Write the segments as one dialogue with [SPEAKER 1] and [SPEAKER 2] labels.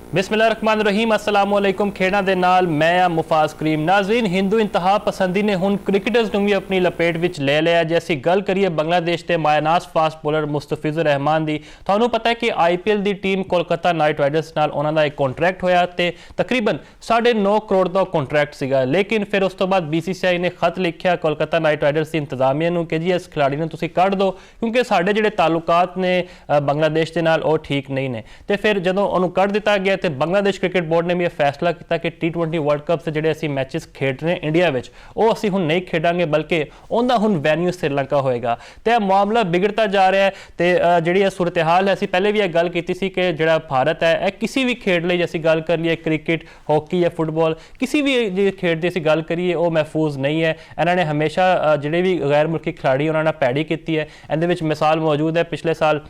[SPEAKER 1] बिस्मिल्लाहिर्रहमानिर्रहीम अस्सलाम वालेकुम। खेड़ा दे नाल मैं आ मुफाज करीम। नाज़रीन, हिंदू इंतहा पसंदी ने हुण क्रिकेटर्स नूं भी अपनी लपेट विच ले लिया। जे असीं गल करिए बांग्लादेश के मायनाज फास्ट बॉलर मुस्तफिजुर रहमान दी, तुहानूं पता है कि IPL की टीम कोलकाता नाइट राइडर्स नाल उन्हां दा एक कॉन्ट्रैक्ट होया ते तकरीबन 9.5 करोड़ का कॉन्ट्रैक्ट सीगा। लेकिन फिर उस तो बाद BCCI ने खत लिखिया कोलकाता नाइट राइडर्स की इंतजामिया नूं कि जी इस खिलाड़ी नूं तुसीं कढ दो क्योंकि साडे जिहड़े ताल्लुकात ने बांग्लादेश के नाल वो ठीक नहीं ने। ते फिर जदों उहनूं कढ दिता गया तो बांग्लादेश क्रिकेट बोर्ड ने भी यह फैसला किया कि T20 वर्ल्ड कप से जोड़े असी मैचेस खेड रहे हैं इंडिया में वो असी हुण नहीं खेडांगे बल्कि उनका हुण वैन्यू श्रीलंका होएगा। तो यह मामला बिगड़ता जा रहा है। तो जी सूरत हाल है, असी पहले भी यह गल की थी कि जो भारत है यह किसी भी खेड लिए असी गल कर लीए क्रिकेट हॉकी या फुटबॉल किसी भी खेड की असी गल करिए वो महफूज नहीं है। इन्होंने हमेशा जोड़े भी गैर मुल्की खिलाड़ी उन्होंने पैड़ी की है। इहदे मिसाल मौजूद है पिछले साल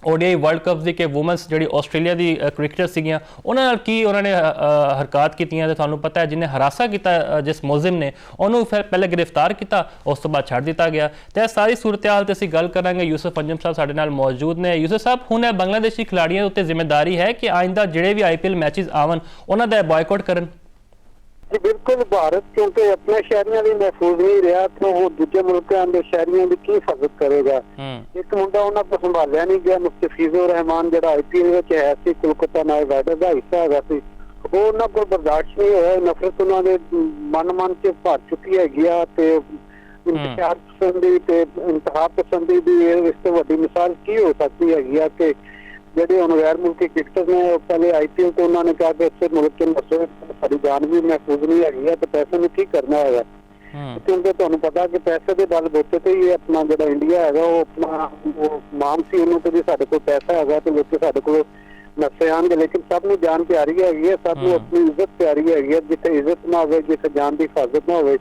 [SPEAKER 1] ODI वर्ल्ड कप की कि वूमेंस जी आस्ट्रेलिया की क्रिकेटर सीगियां उन्होंने की उन्होंने हरकत की तो थानू पता है जिन्हें हरासा किया जिस मुलजिम ने उन्होंने फिर पहले गिरफ्तार किया उस तो बाद छड़ दिता गया। तो सारी सूरत हाल तो असीं गल करांगे। यूसुफ अंजुम साहब साडे नाल मौजूद ने। यूसुफ साहब, हुण बांग्लादेशी खिलाड़ियों उत्ते जिम्मेदारी है कि आइंदा जिहड़े भी IPL मैचेस आवन उन्हां दा बॉयकॉट करन?
[SPEAKER 2] जी बिल्कुल, भारत क्योंकि अपने शहरियों भी महफूज नहीं रहा तो वो दूसरे मुल्कों के शहरियों की की हिफाजत करेगा। एक मुंडा उन्होंने को संभालिया नहीं गया, मुस्तफिजुर रहमान जो IPL है कोलकाता नाइट राइडर्स का हिस्सा है वो उन्होंने को बर्दाश्त नहीं होया। नफरत उन्होंने मन च भर चुकी है। इंतजार पसंदी इंतहा पसंदी की इस वड्डी मिसाल की हो सकती है कि ਜਿਹੜੇ ਹੁਣ ਗੈਰ ਮੁਲਕੀ ਕ੍ਰਿਕਟਰ ਨੇ ਉਹ ਪਹਿਲੇ IPL ਤੋਂ ਉਹਨਾਂ ਨੇ ਕਿਹਾ ਕਿ ਇਸੇ ਮੁਲਕ ਤੋਂ ਨਸੋ ਸਾਡੀ ਜਾਨ ਵੀ ਮਹਿਫੂਜ਼ ਨਹੀਂ ਹੈਗੀ ਹੈ ਤੇ ਪੈਸੇ ਨੂੰ ਕੀ ਕਰਨਾ ਹੈਗਾ। ਕਿਉਂਕਿ ਤੁਹਾਨੂੰ ਪਤਾ ਕਿ ਪੈਸੇ ਦੇ ਬਲ ਬੂਤੇ ਤੇ ਹੀ ਆਪਣਾ ਜਿਹੜਾ ਇੰਡੀਆ ਹੈਗਾ ਉਹ ਆਪਣਾ ਉਹ ਮਾਨ ਸੀ ਉਹਨੂੰ ਤੇ ਸਾਡੇ ਕੋਲ ਪੈਸਾ ਹੈਗਾ ਤੇ ਲੋਕ ਸਾਡੇ ਕੋਲ ਨਸੇ ਆਣਗੇ। ਲੇਕਿਨ ਸਭ ਨੂੰ ਜਾਨ ਪਿਆਰੀ ਹੈਗੀ ਹੈ, ਸਭ ਨੂੰ ਆਪਣੀ ਇੱਜ਼ਤ ਪਿਆਰੀ ਹੈਗੀ ਹੈ। ਜਿੱਥੇ ਇੱਜ਼ਤ ਨਾ ਹੋਵੇ, ਜਿੱਥੇ ਜਾਨ ਦੀ ਹਿਫਾਜ਼ਤ ਨਾ ਹੋਵੇ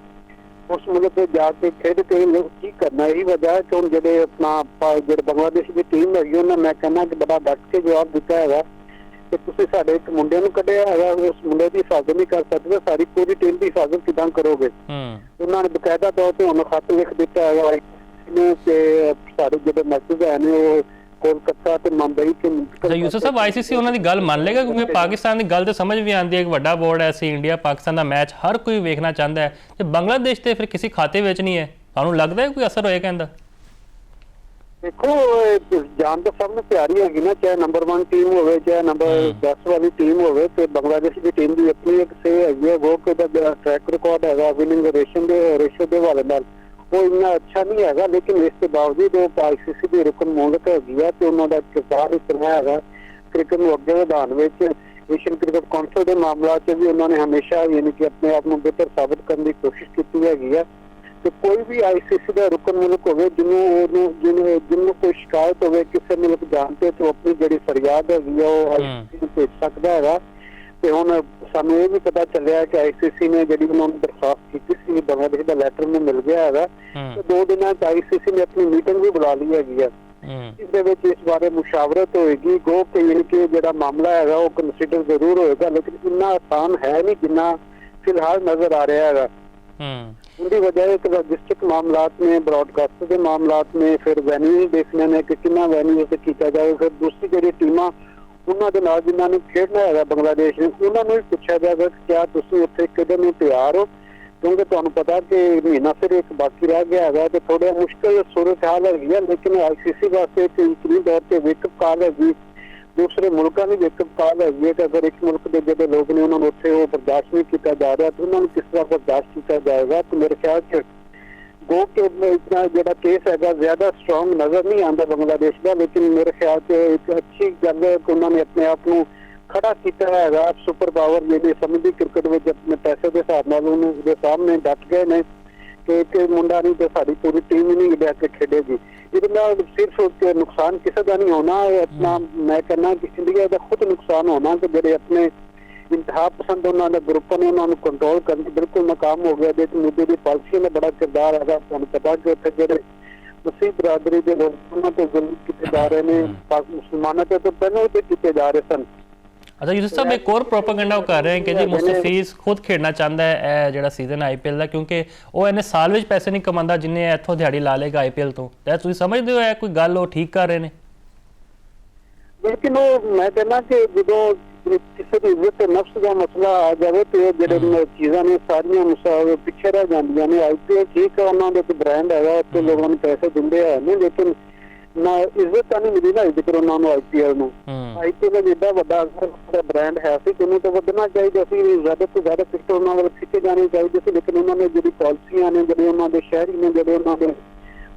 [SPEAKER 2] उस मुल्क पे जाके खेड के लोग की करना। यही वजह है कि हम जो अपना जो बांग्लादेश की टीम है उन्होंने मैं कहना कि बड़ा डट के जवाब दिता है कि तुसीं साडे एक मुंडे नूं कढिया है, उस मुंडे की हिफाजत नहीं कर सकते, सारी पूरी टीम की हिफाजत किदां करोगे। उन्होंने बकायदा तौर पर उन्होंने खत लिख दिता है कि सारे जो मैचेज है वो कोलकाता ते मुंबई के।
[SPEAKER 1] यूसुफ साहब, ICC उन्होंने गल मान लेगा क्योंकि पाकिस्तान की गल तो समझ भी आती है। एक बड़ा बोर्ड है, असी इंडिया पाकिस्तान का मैच हर कोई वेखना चाहता है। तो बांग्लादेश तो फिर किसी खाते में नहीं है, तुहानूं लगता है कोई असर होएगा इहदा?
[SPEAKER 2] देखो, जान तो सब में प्यारी हैगी ना, चाहे नंबर 1 टीम हो चाहे नंबर 10 वाली टीम हो। बांग्लादेश की टीम की अपनी एक से है वो ट्रैक रिकॉर्ड है विनिंग रेशो के हवाले नाल वो इन्ना अच्छा नहीं है। लेकिन इसके बावजूद वो ICC की रुकन मुल्क है तो उन्होंने किरदार इतना है क्रिकेट में अगे बढ़ाने में। एशियन क्रिकेट काउंसिल के मामला भी उन्होंने हमेशा यानी कि अपने आप को बेहतर साबित करने की कोशिश की है। तो कोई भी ICC का रुकन मुल्क हो जिन्होंने कोई शिकायत हो किसी मुल्क जानते तो अपनी जी फरियाद है वो ICC भेज सकता है। तो हुण सानूं ये भी पता चलिया कि ICC ने जी उन्होंने दरखास्त की बांग्लादेश का लैटर में मिल गया है। तो 2 दिन ICC ने अपनी मीटिंग भी बुला ली है। इस बारे मुशावरत होएगी गो कि यानी कि जो मामला है वो कंसीडर जरूर होएगा, लेकिन इतना आसान है नहीं जिन्ना फिलहाल नजर आ रहा है। उनकी वजह एक लॉजिस्टिक मामलात में, ब्रॉडकास्टर के मामलात में, फिर वेन्यू देखने में कि कितना वेन्यू से किया जाए। फिर दूसरी जी टीमां उन्होंने जिन्होंने खेडना है बांग्लादेश ने उन्होंने भी पूछा जाएगा कि क्या तुम उत्थे खेडण नूं तैयार हो, क्योंकि तुहानूं पता कि महीना फिर एक बाकी रह गया है तो थोड़ा मुश्किल सूरत हाल है। लेकिन ICC वास्ते एक यकीनी तौर पर वेकअप कॉल है, दूसरे मुल्कों की वेकअप कॉल है कि अगर एक मुल्क के जो लोग ने उन्होंने उत्थे वो बर्दाश्त नहीं किया जा रहा तो उन्होंने किस तरह बर्दाश्त किया जाएगा। तो मेरे ख्याल से गो के इतना जो केस है ज्यादा स्ट्रॉन्ग नजर नहीं आता बांग्लादेश का, लेकिन मेरे ख्याल से एक अच्छी गल है कि उन्होंने अपने आप को खड़ा किया है। सुपर पावर जी समझी क्रिकेट में अपने पैसे के हिसाब नाल सामने डट गए ने कि एक मुंडा नहीं तो सारी पूरी टीम ही नहीं लैके खेडेगी। ये सिर्फ नुकसान किसी का नहीं होना, अपना मैं कहना कि इंडिया का खुद नुकसान होना कि जो अपने इंतहा पसंद उन्होंने ग्रुप ने उन्होंने कंट्रोल करने बिल्कुल नाकाम हो गया। मुद्दे की पॉलिसी में बड़ा किरदार है। तुहानूं पता कि उत्थे जो मसीह बरादरी के लोग उन्होंने जुल्म किए जा रहे हैं, मुसलमानों से तो पहले भी किए जा रहे सन।
[SPEAKER 1] अच्छा यूसुफ साहब, एक और प्रोपेगेंडा कर रहे हैं कि जी मुस्तफिज खुद खेलना चाहता है जो सीजन IPL का, क्योंकि वो इन्हें साल में पैसे नहीं कमाता जिन्हें इतों दिहाड़ी ला लेगा IPL तो। तुसीं समझदे हो कोई गल वो ठीक कर रहे हैं?
[SPEAKER 2] लेकिन वो मैं कहना कि जो ਕਿਸੇ ਦੀ ਇੱਜ਼ਤ ਨਫਸ ਦਾ ਮਸਲਾ ਆ ਜਾਵੇ ਤੇ ਜਿਹੜੇ ਚੀਜ਼ਾਂ ਨੇ ਸਾਰੀਆਂ ਪਿੱਛੇ ਰਹਿ ਜਾਂਦੀਆਂ ਨੇ। IPL ਠੀਕ ਹੈ, ਉਹਨਾਂ ਦੇ ਇੱਕ ਬ੍ਰਾਂਡ ਹੈਗਾ, ਉੱਥੇ ਲੋਕਾਂ ਨੂੰ ਪੈਸੇ ਦਿੰਦੇ ਹੈ ਨੇ, ਲੇਕਿਨ ਨਾ ਇੱਜ਼ਤ ਤਾਂ ਨਹੀਂ ਮਿਲੀ ਨਾ ਜ਼ਿਕਰ ਉਹਨਾਂ ਨੂੰ IPL ਨੂੰ। IPL ਦਾ ਜਿੱਦਾਂ ਵੱਡਾ ਬ੍ਰਾਂਡ ਹੈ ਸੀ, ਉਹਨੂੰ ਤਾਂ ਵਧਣਾ ਚਾਹੀਦਾ ਸੀ, ਜ਼ਿਆਦਾ ਤੋਂ ਜ਼ਿਆਦਾ ਕ੍ਰਿਕਟ ਉਹਨਾਂ ਵੱਲ ਖਿੱਚੇ ਜਾਣੇ ਚਾਹੀਦੇ ਸੀ, ਲੇਕਿਨ ਉਹਨਾਂ ਨੇ ਜਿਹੜੀ ਪਾਲਿਸੀਆਂ ਨੇ, ਜਿਹੜੇ ਉਹਨਾਂ ਦੇ ਸ਼ਹਿਰੀ ਨੇ, ਜਿਹੜੇ ਉਹਨਾਂ ਦੇ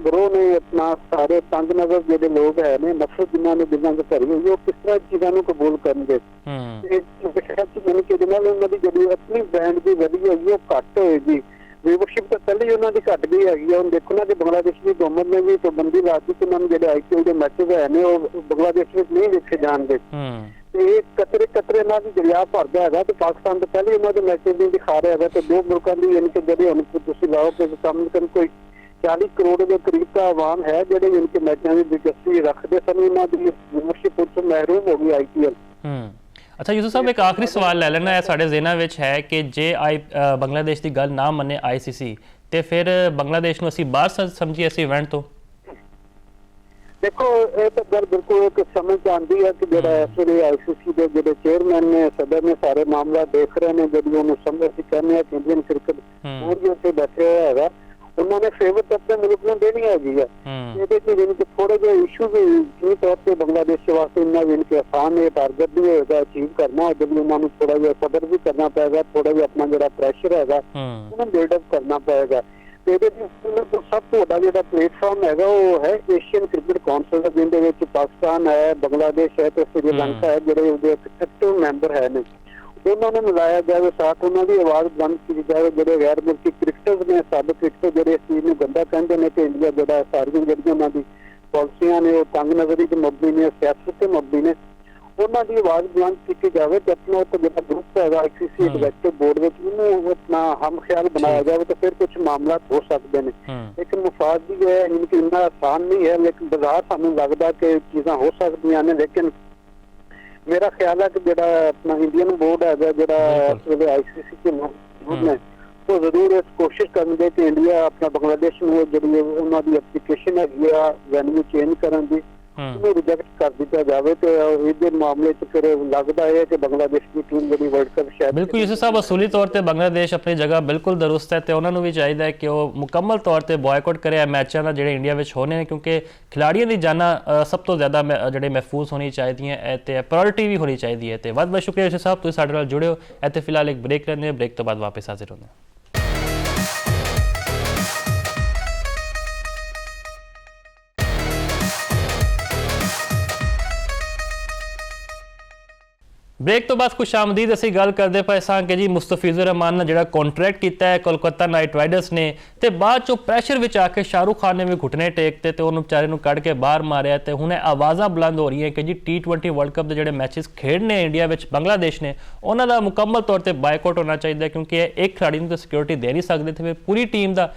[SPEAKER 2] ਗਰੋਹ ਨੇ, ਆਪਣਾ ਸਾਰੇ ਤੰਗ ਨਜ਼ਰ ਜਿਹੜੇ ਲੋਕ ਹੈ ਨੇ, ਨਫ਼ਰਤ ਜਿਨ੍ਹਾਂ ਨੇ ਦਿਲਾਂ 'ਚ ਭਰੀ ਹੋਈ, ਉਹ ਕਿਸ ਤਰ੍ਹਾਂ ਚੀਜ਼ਾਂ ਨੂੰ ਕਬੂਲ ਕਰਨਗੇ। ਜਿਹਦੇ ਨਾਲ ਉਹਨਾਂ ਦੀ ਜਿਹੜੀ ਆਪਣੀ ਬ੍ਰਾਂਡ ਦੀ ਵੈਲਿਊ ਹੈਗੀ ਉਹ ਘੱਟ ਹੋਏਗੀ। ਲੀਡਰਸ਼ਿਪ ਤਾਂ ਪਹਿਲੇ ਹੀ ਉਹਨਾਂ ਦੀ ਘੱਟ ਗਈ ਹੈਗੀ ਆ। ਹੁਣ ਦੇਖੋ ਨਾ ਕਿ ਬੰਗਲਾਦੇਸ਼ ਦੀ ਗਵਰਨਮੈਂਟ ਨੇ ਵੀ ਪਾਬੰਦੀ ਲਾ ਦਿੱਤੀ, ਉਹਨਾਂ ਨੂੰ ਜਿਹੜੇ IPL ਦੇ ਮੈਚਿਸ ਹੈ ਨੇ ਉਹ ਬੰਗਲਾਦੇਸ਼ ਵਿੱਚ ਨਹੀਂ ਦੇਖੇ ਜਾਣਗੇ। ਤੇ ਇਹ ਕਤਰੇ ਨਾਲ ਵੀ ਦਰਿਆ ਭਰਦਾ ਹੈਗਾ ਤੇ ਪਾਕਿਸਤਾਨ ਤੋਂ ਪਹਿਲੇ ਉਹਨਾਂ ਦੇ ਮੈਚਿਸ ਨਹੀਂ ਦਿਖਾ ਰਿਹਾ ਹੈਗਾ। ਤੇ ਦੋ ਮੁਲਕਾਂ ਦੀ ਯਾਨੀ ਕਿ ਜਿਹੜੇ ਹੁਣ ਤੁਸੀਂ ਲਾਓ ਕਿ ਕਮ ਕੋਈ 40 ਕਰੋੜ ਦੇ ਕਰੀਬ ਦਾ ਆਵਾਮ ਹੈ ਜਿਹੜੇ ਯਾਨੀ ਕਿ ਮੈਚਾਂ ਦੀ ਦਿਲਚਸਪੀ ਰੱਖਦੇ ਸਨ, ਉਹਨਾਂ ਦੀ ਮੈਂਬਰਸ਼ਿਪ ਤੋਂ ਮਹਿਰੂਮ ਹੋ ਗਈ IPL।
[SPEAKER 1] ਅੱਛਾ ਯੂਸੁਫ ਸਾਹਿਬ, ਇੱਕ ਆਖਰੀ ਸਵਾਲ ਲੈ ਲੈਣਾ ਹੈ ਸਾਡੇ ਜ਼ਿਹਨਾਂ ਵਿੱਚ ਹੈ ਕਿ ਜੇ ਬੰਗਲਾਦੇਸ਼ ਦੀ ਗੱਲ ਨਾ ਮੰਨੇ ICC ਤੇ ਫਿਰ ਬੰਗਲਾਦੇਸ਼ ਨੂੰ ਅਸੀਂ ਬਾਹਰ ਸਮਝੀਏ ਇਸ ਇਵੈਂਟ ਤੋਂ?
[SPEAKER 2] ਦੇਖੋ ਇਹ ਤਾਂ ਗੱਲ ਬਿਲਕੁਲ ਇੱਕ ਸਮਝ ਆਉਂਦੀ ਹੈ ਕਿ ਜਿਹੜਾ ਇਸ ਵੇਲੇ ICC ਦੇ ਜਿਹੜੇ ਚੇਅਰਮੈਨ ਨੇ, ਸਦਰ ਨੇ, ਸਾਰੇ ਮਾਮਲਾ ਦੇਖ ਰਹੇ ਨੇ, ਜਿਹੜੀ ਉਹਨੂੰ ਸਮਝ ਅਸੀਂ ਕਹਿੰਦੇ ਹਾਂ ਕਿ ਇੰਡੀਅਨ ਕ੍ਰਿਕਟ ਬੋਰਡ ਉੱਤੇ ਬੈਠੇ ਹੋਇਆ ਹੈਗਾ, ਉਹਨਾਂ ਨੇ ਫੇਵਰ ਆਪਣੇ ਮੁਲਕ ਨੂੰ ਦੇਣੀ ਹੈਗੀ ਹੈ। ਇਹਦੇ ਚ ਜਿਵੇਂ ਕਿ ਥੋੜੇ ਜਿਹੇ ਇਸ਼ੂ ਵੀ ਜਿਸ ਤੌਰ ਤੇ ਬੰਗਲਾਦੇਸ਼ ਵਾਸਤੇ ਇੰਨਾ ਵੀ ਕਿ ਆਸਾਨ ਇਹ ਟਾਰਗੇਟ ਵੀ ਹੋਏਗਾ ਅਚੀਵ ਕਰਨਾ, ਜਦੋਂ ਉਹਨਾਂ ਨੂੰ ਥੋੜਾ ਜਿਹਾ ਸਬਰ ਵੀ ਕਰਨਾ ਪਏਗਾ, ਥੋੜਾ ਜਿਹਾ ਆਪਣਾ ਜਿਹੜਾ ਪ੍ਰੈਸ਼ਰ ਹੈਗਾ ਉਹਨੂੰ ਬਿਲਡ ਅਪ ਕਰਨਾ ਪਏਗਾ। ਤੇ ਇਹਦੇ ਚ ਸਭ ਤੋਂ ਵੱਡਾ ਜਿਹੜਾ ਪਲੇਟਫਾਰਮ ਹੈਗਾ ਉਹ ਹੈ ਏਸ਼ੀਅਨ ਕ੍ਰਿਕਟ ਕਾਉਂਸਲ, ਜਿਹਦੇ ਵਿੱਚ ਪਾਕਿਸਤਾਨ ਹੈ, ਬੰਗਲਾਦੇਸ਼ ਹੈ ਤੇ ਸ੍ਰੀਲੰਕਾ ਹੈ, ਜਿਹੜੇ ਉਹਦੇ ਐਕਟਿਵ ਮੈਂਬਰ ਹੈ ਨੇ। ਉਹਨਾਂ ਨੂੰ ਮਿਲਾਇਆ ਜਾਵੇ, ਸਾਥ ਉਹਨਾਂ ਦੀ ਆਵਾਜ਼ ਬੁਲੰਦ ਕੀਤੀ ਜਾਵੇ। ਜਿਹੜੇ ਗੈਰ ਮੁਲਕੀ ਕ੍ਰਿਕਟਰਸ ਨੇ, ਸਾਬਕ ਕ੍ਰਿਕਟਰ ਜਿਹੜੇ ਇਸ ਚੀਜ਼ ਨੂੰ ਗੰਦਾ ਕਹਿੰਦੇ ਨੇ ਕਿ ਇੰਡੀਆ ਜਿਹੜਾ ਸਾਰੀਆਂ ਜਿਹੜੀਆਂ ਉਹਨਾਂ ਦੀ ਪਾਲਿਸੀਆਂ ਨੇ ਉਹ ਤੰਗ ਨਜ਼ਰੀ ਤੇ ਮਬਨੀ ਨੇ, ਸਿਆਸਤ ਤੇ ਮਬਨੀ ਨੇ, ਉਹਨਾਂ ਦੀ ਆਵਾਜ਼ ਬੁਲੰਦ ਕੀਤੀ ਜਾਵੇ ਤੇ ਆਪਣਾ ਉਹ ਜਿਹੜਾ ਗਰੁੱਪ ਹੈਗਾ ICC ਐਗਜ਼ੈਕਟਿਵ ਬੋਰਡ ਵਿੱਚ ਉਹਨੂੰ ਆਪਣਾ ਹਮ ਖਿਆਲ ਬਣਾਇਆ ਜਾਵੇ ਤਾਂ ਫਿਰ ਕੁਝ ਮਾਮਲਾ ਹੋ ਸਕਦੇ ਨੇ। ਇੱਕ ਮੁਫਾਦ ਵੀ ਹੈ, ਇਨਕੀ ਇੰਨਾ ਆਸਾਨ ਨਹੀਂ ਹੈ, ਲੇਕਿਨ ਬਾਜ਼ਾਰ ਸਾਨੂੰ ਲੱਗਦਾ ਕਿ ਚੀਜ਼ਾਂ ਹੋ ਸਕਦੀਆਂ ਨੇ। ਲੇਕਿਨ ਮੇਰਾ ਖਿਆਲ ਹੈ ਕਿ ਜਿਹੜਾ ਆਪਣਾ ਇੰਡੀਅਨ ਬੋਰਡ ਹੈਗਾ, ਜਿਹੜਾ ICC ਦੇ ਬੋਰਡ ਨੇ, ਉਹ ਜ਼ਰੂਰ ਇਸ ਕੋਸ਼ਿਸ਼ ਕਰਨਗੇ ਕਿ ਇੰਡੀਆ ਆਪਣਾ ਬੰਗਲਾਦੇਸ਼ ਨੂੰ ਜਿਹੜੀ ਉਹਨਾਂ ਦੀ ਐਪਲੀਕੇਸ਼ਨ ਹੈਗੀ ਆ ਵੈਨਿਊ ਚੇਂਜ ਕਰਨ ਦੀ, ਉਹਨੂੰ ਰਿਜੈਕਟ ਕਰ ਦਿੱਤਾ ਜਾਵੇ। ਤੇ ਇਹਦੇ ਮਾਮਲੇ 'ਚ ਫਿਰ ਲੱਗਦਾ ਹੈ ਕਿ ਬੰਗਲਾਦੇਸ਼ ਦੀ ਟੀਮ ਜਿਹੜੀ ਵਰਲਡ ਕੱਪ ਸ਼ਾਇਦ
[SPEAKER 1] ਬਿਲਕੁਲ ਯੂਸੁਫ ਸਾਹਿਬ, ਅਸੂਲੀ ਤੌਰ ਤੇ ਬੰਗਲਾਦੇਸ਼ ਆਪਣੀ ਜਗ੍ਹਾ ਬਿਲਕੁਲ ਦਰੁਸਤ ਹੈ ਤੇ ਉਹਨਾਂ ਨੂੰ ਵੀ ਚਾਹੀਦਾ ਹੈ ਕਿ ਉਹ ਮੁਕੰਮਲ ਤੌਰ ਤੇ ਬਾਇਕਾਟ ਕਰੇ ਮੈਚਾਂ ਦਾ ਜਿਹੜੇ ਇੰਡੀਆ ਵਿੱਚ ਹੋਣੇ ਨੇ, ਕਿਉਂਕਿ ਖਿਡਾਰੀਆਂ ਦੀ ਜਾਨਾਂ ਸਭ ਤੋਂ ਜ਼ਿਆਦਾ ਜਿਹੜੇ ਮਹਿਫੂਜ਼ ਹੋਣੀ ਚਾਹੀਦੀਆਂ ਤੇ ਪ੍ਰਾਇੋਰਟੀ ਵੀ ਹੋਣੀ ਚਾਹੀਦੀ ਹੈ। ਤੇ ਬਹੁਤ ਬਹੁਤ ਸ਼ੁਕਰੀਆ ਯੂਸੁਫ ਸਾਹਿਬ, ਤੁਸੀਂ ਸਾਡੇ ਨਾਲ ਜੁੜੇ ਹੋ। ਇੱਥੇ ਫਿਲਹਾਲ ਇੱਕ ਬ੍ਰੇਕ ਲੈਂਦੇ ਹਾਂ, ਬ੍ਰੇਕ ਤੋਂ ਬਾਅਦ ਵਾਪਸ ਹਾਜ਼ਰ ਹੁੰਦੇ ਹਾਂ। ब्रेक तो बाद खुश आमदीद असीं गल करते पे सां कि जी मुस्तफिजुर रहमान ने जिहड़ा कॉन्ट्रैक्ट किया है कोलकाता नाइट राइडर्स ने ते बाद चो प्रैशर विच आके शाहरुख खान ने भी घुटने टेकते ते उन्होंने बेचारे नूं कढ़ के बाहर मारिया ते हुणे आवाज़ां बुलंद हो रही हैं कि जी T20 वर्ल्ड कप के जिहड़े मैचेस खेडने इंडिया विच बांग्लादेश ने उन्हां दा मुकम्मल तौर पर बायकॉट होना चाहिए, क्योंकि एक खिलाड़ी नूं तो सिक्योरिटी दे नहीं सकते ते फिर पूरी टीम का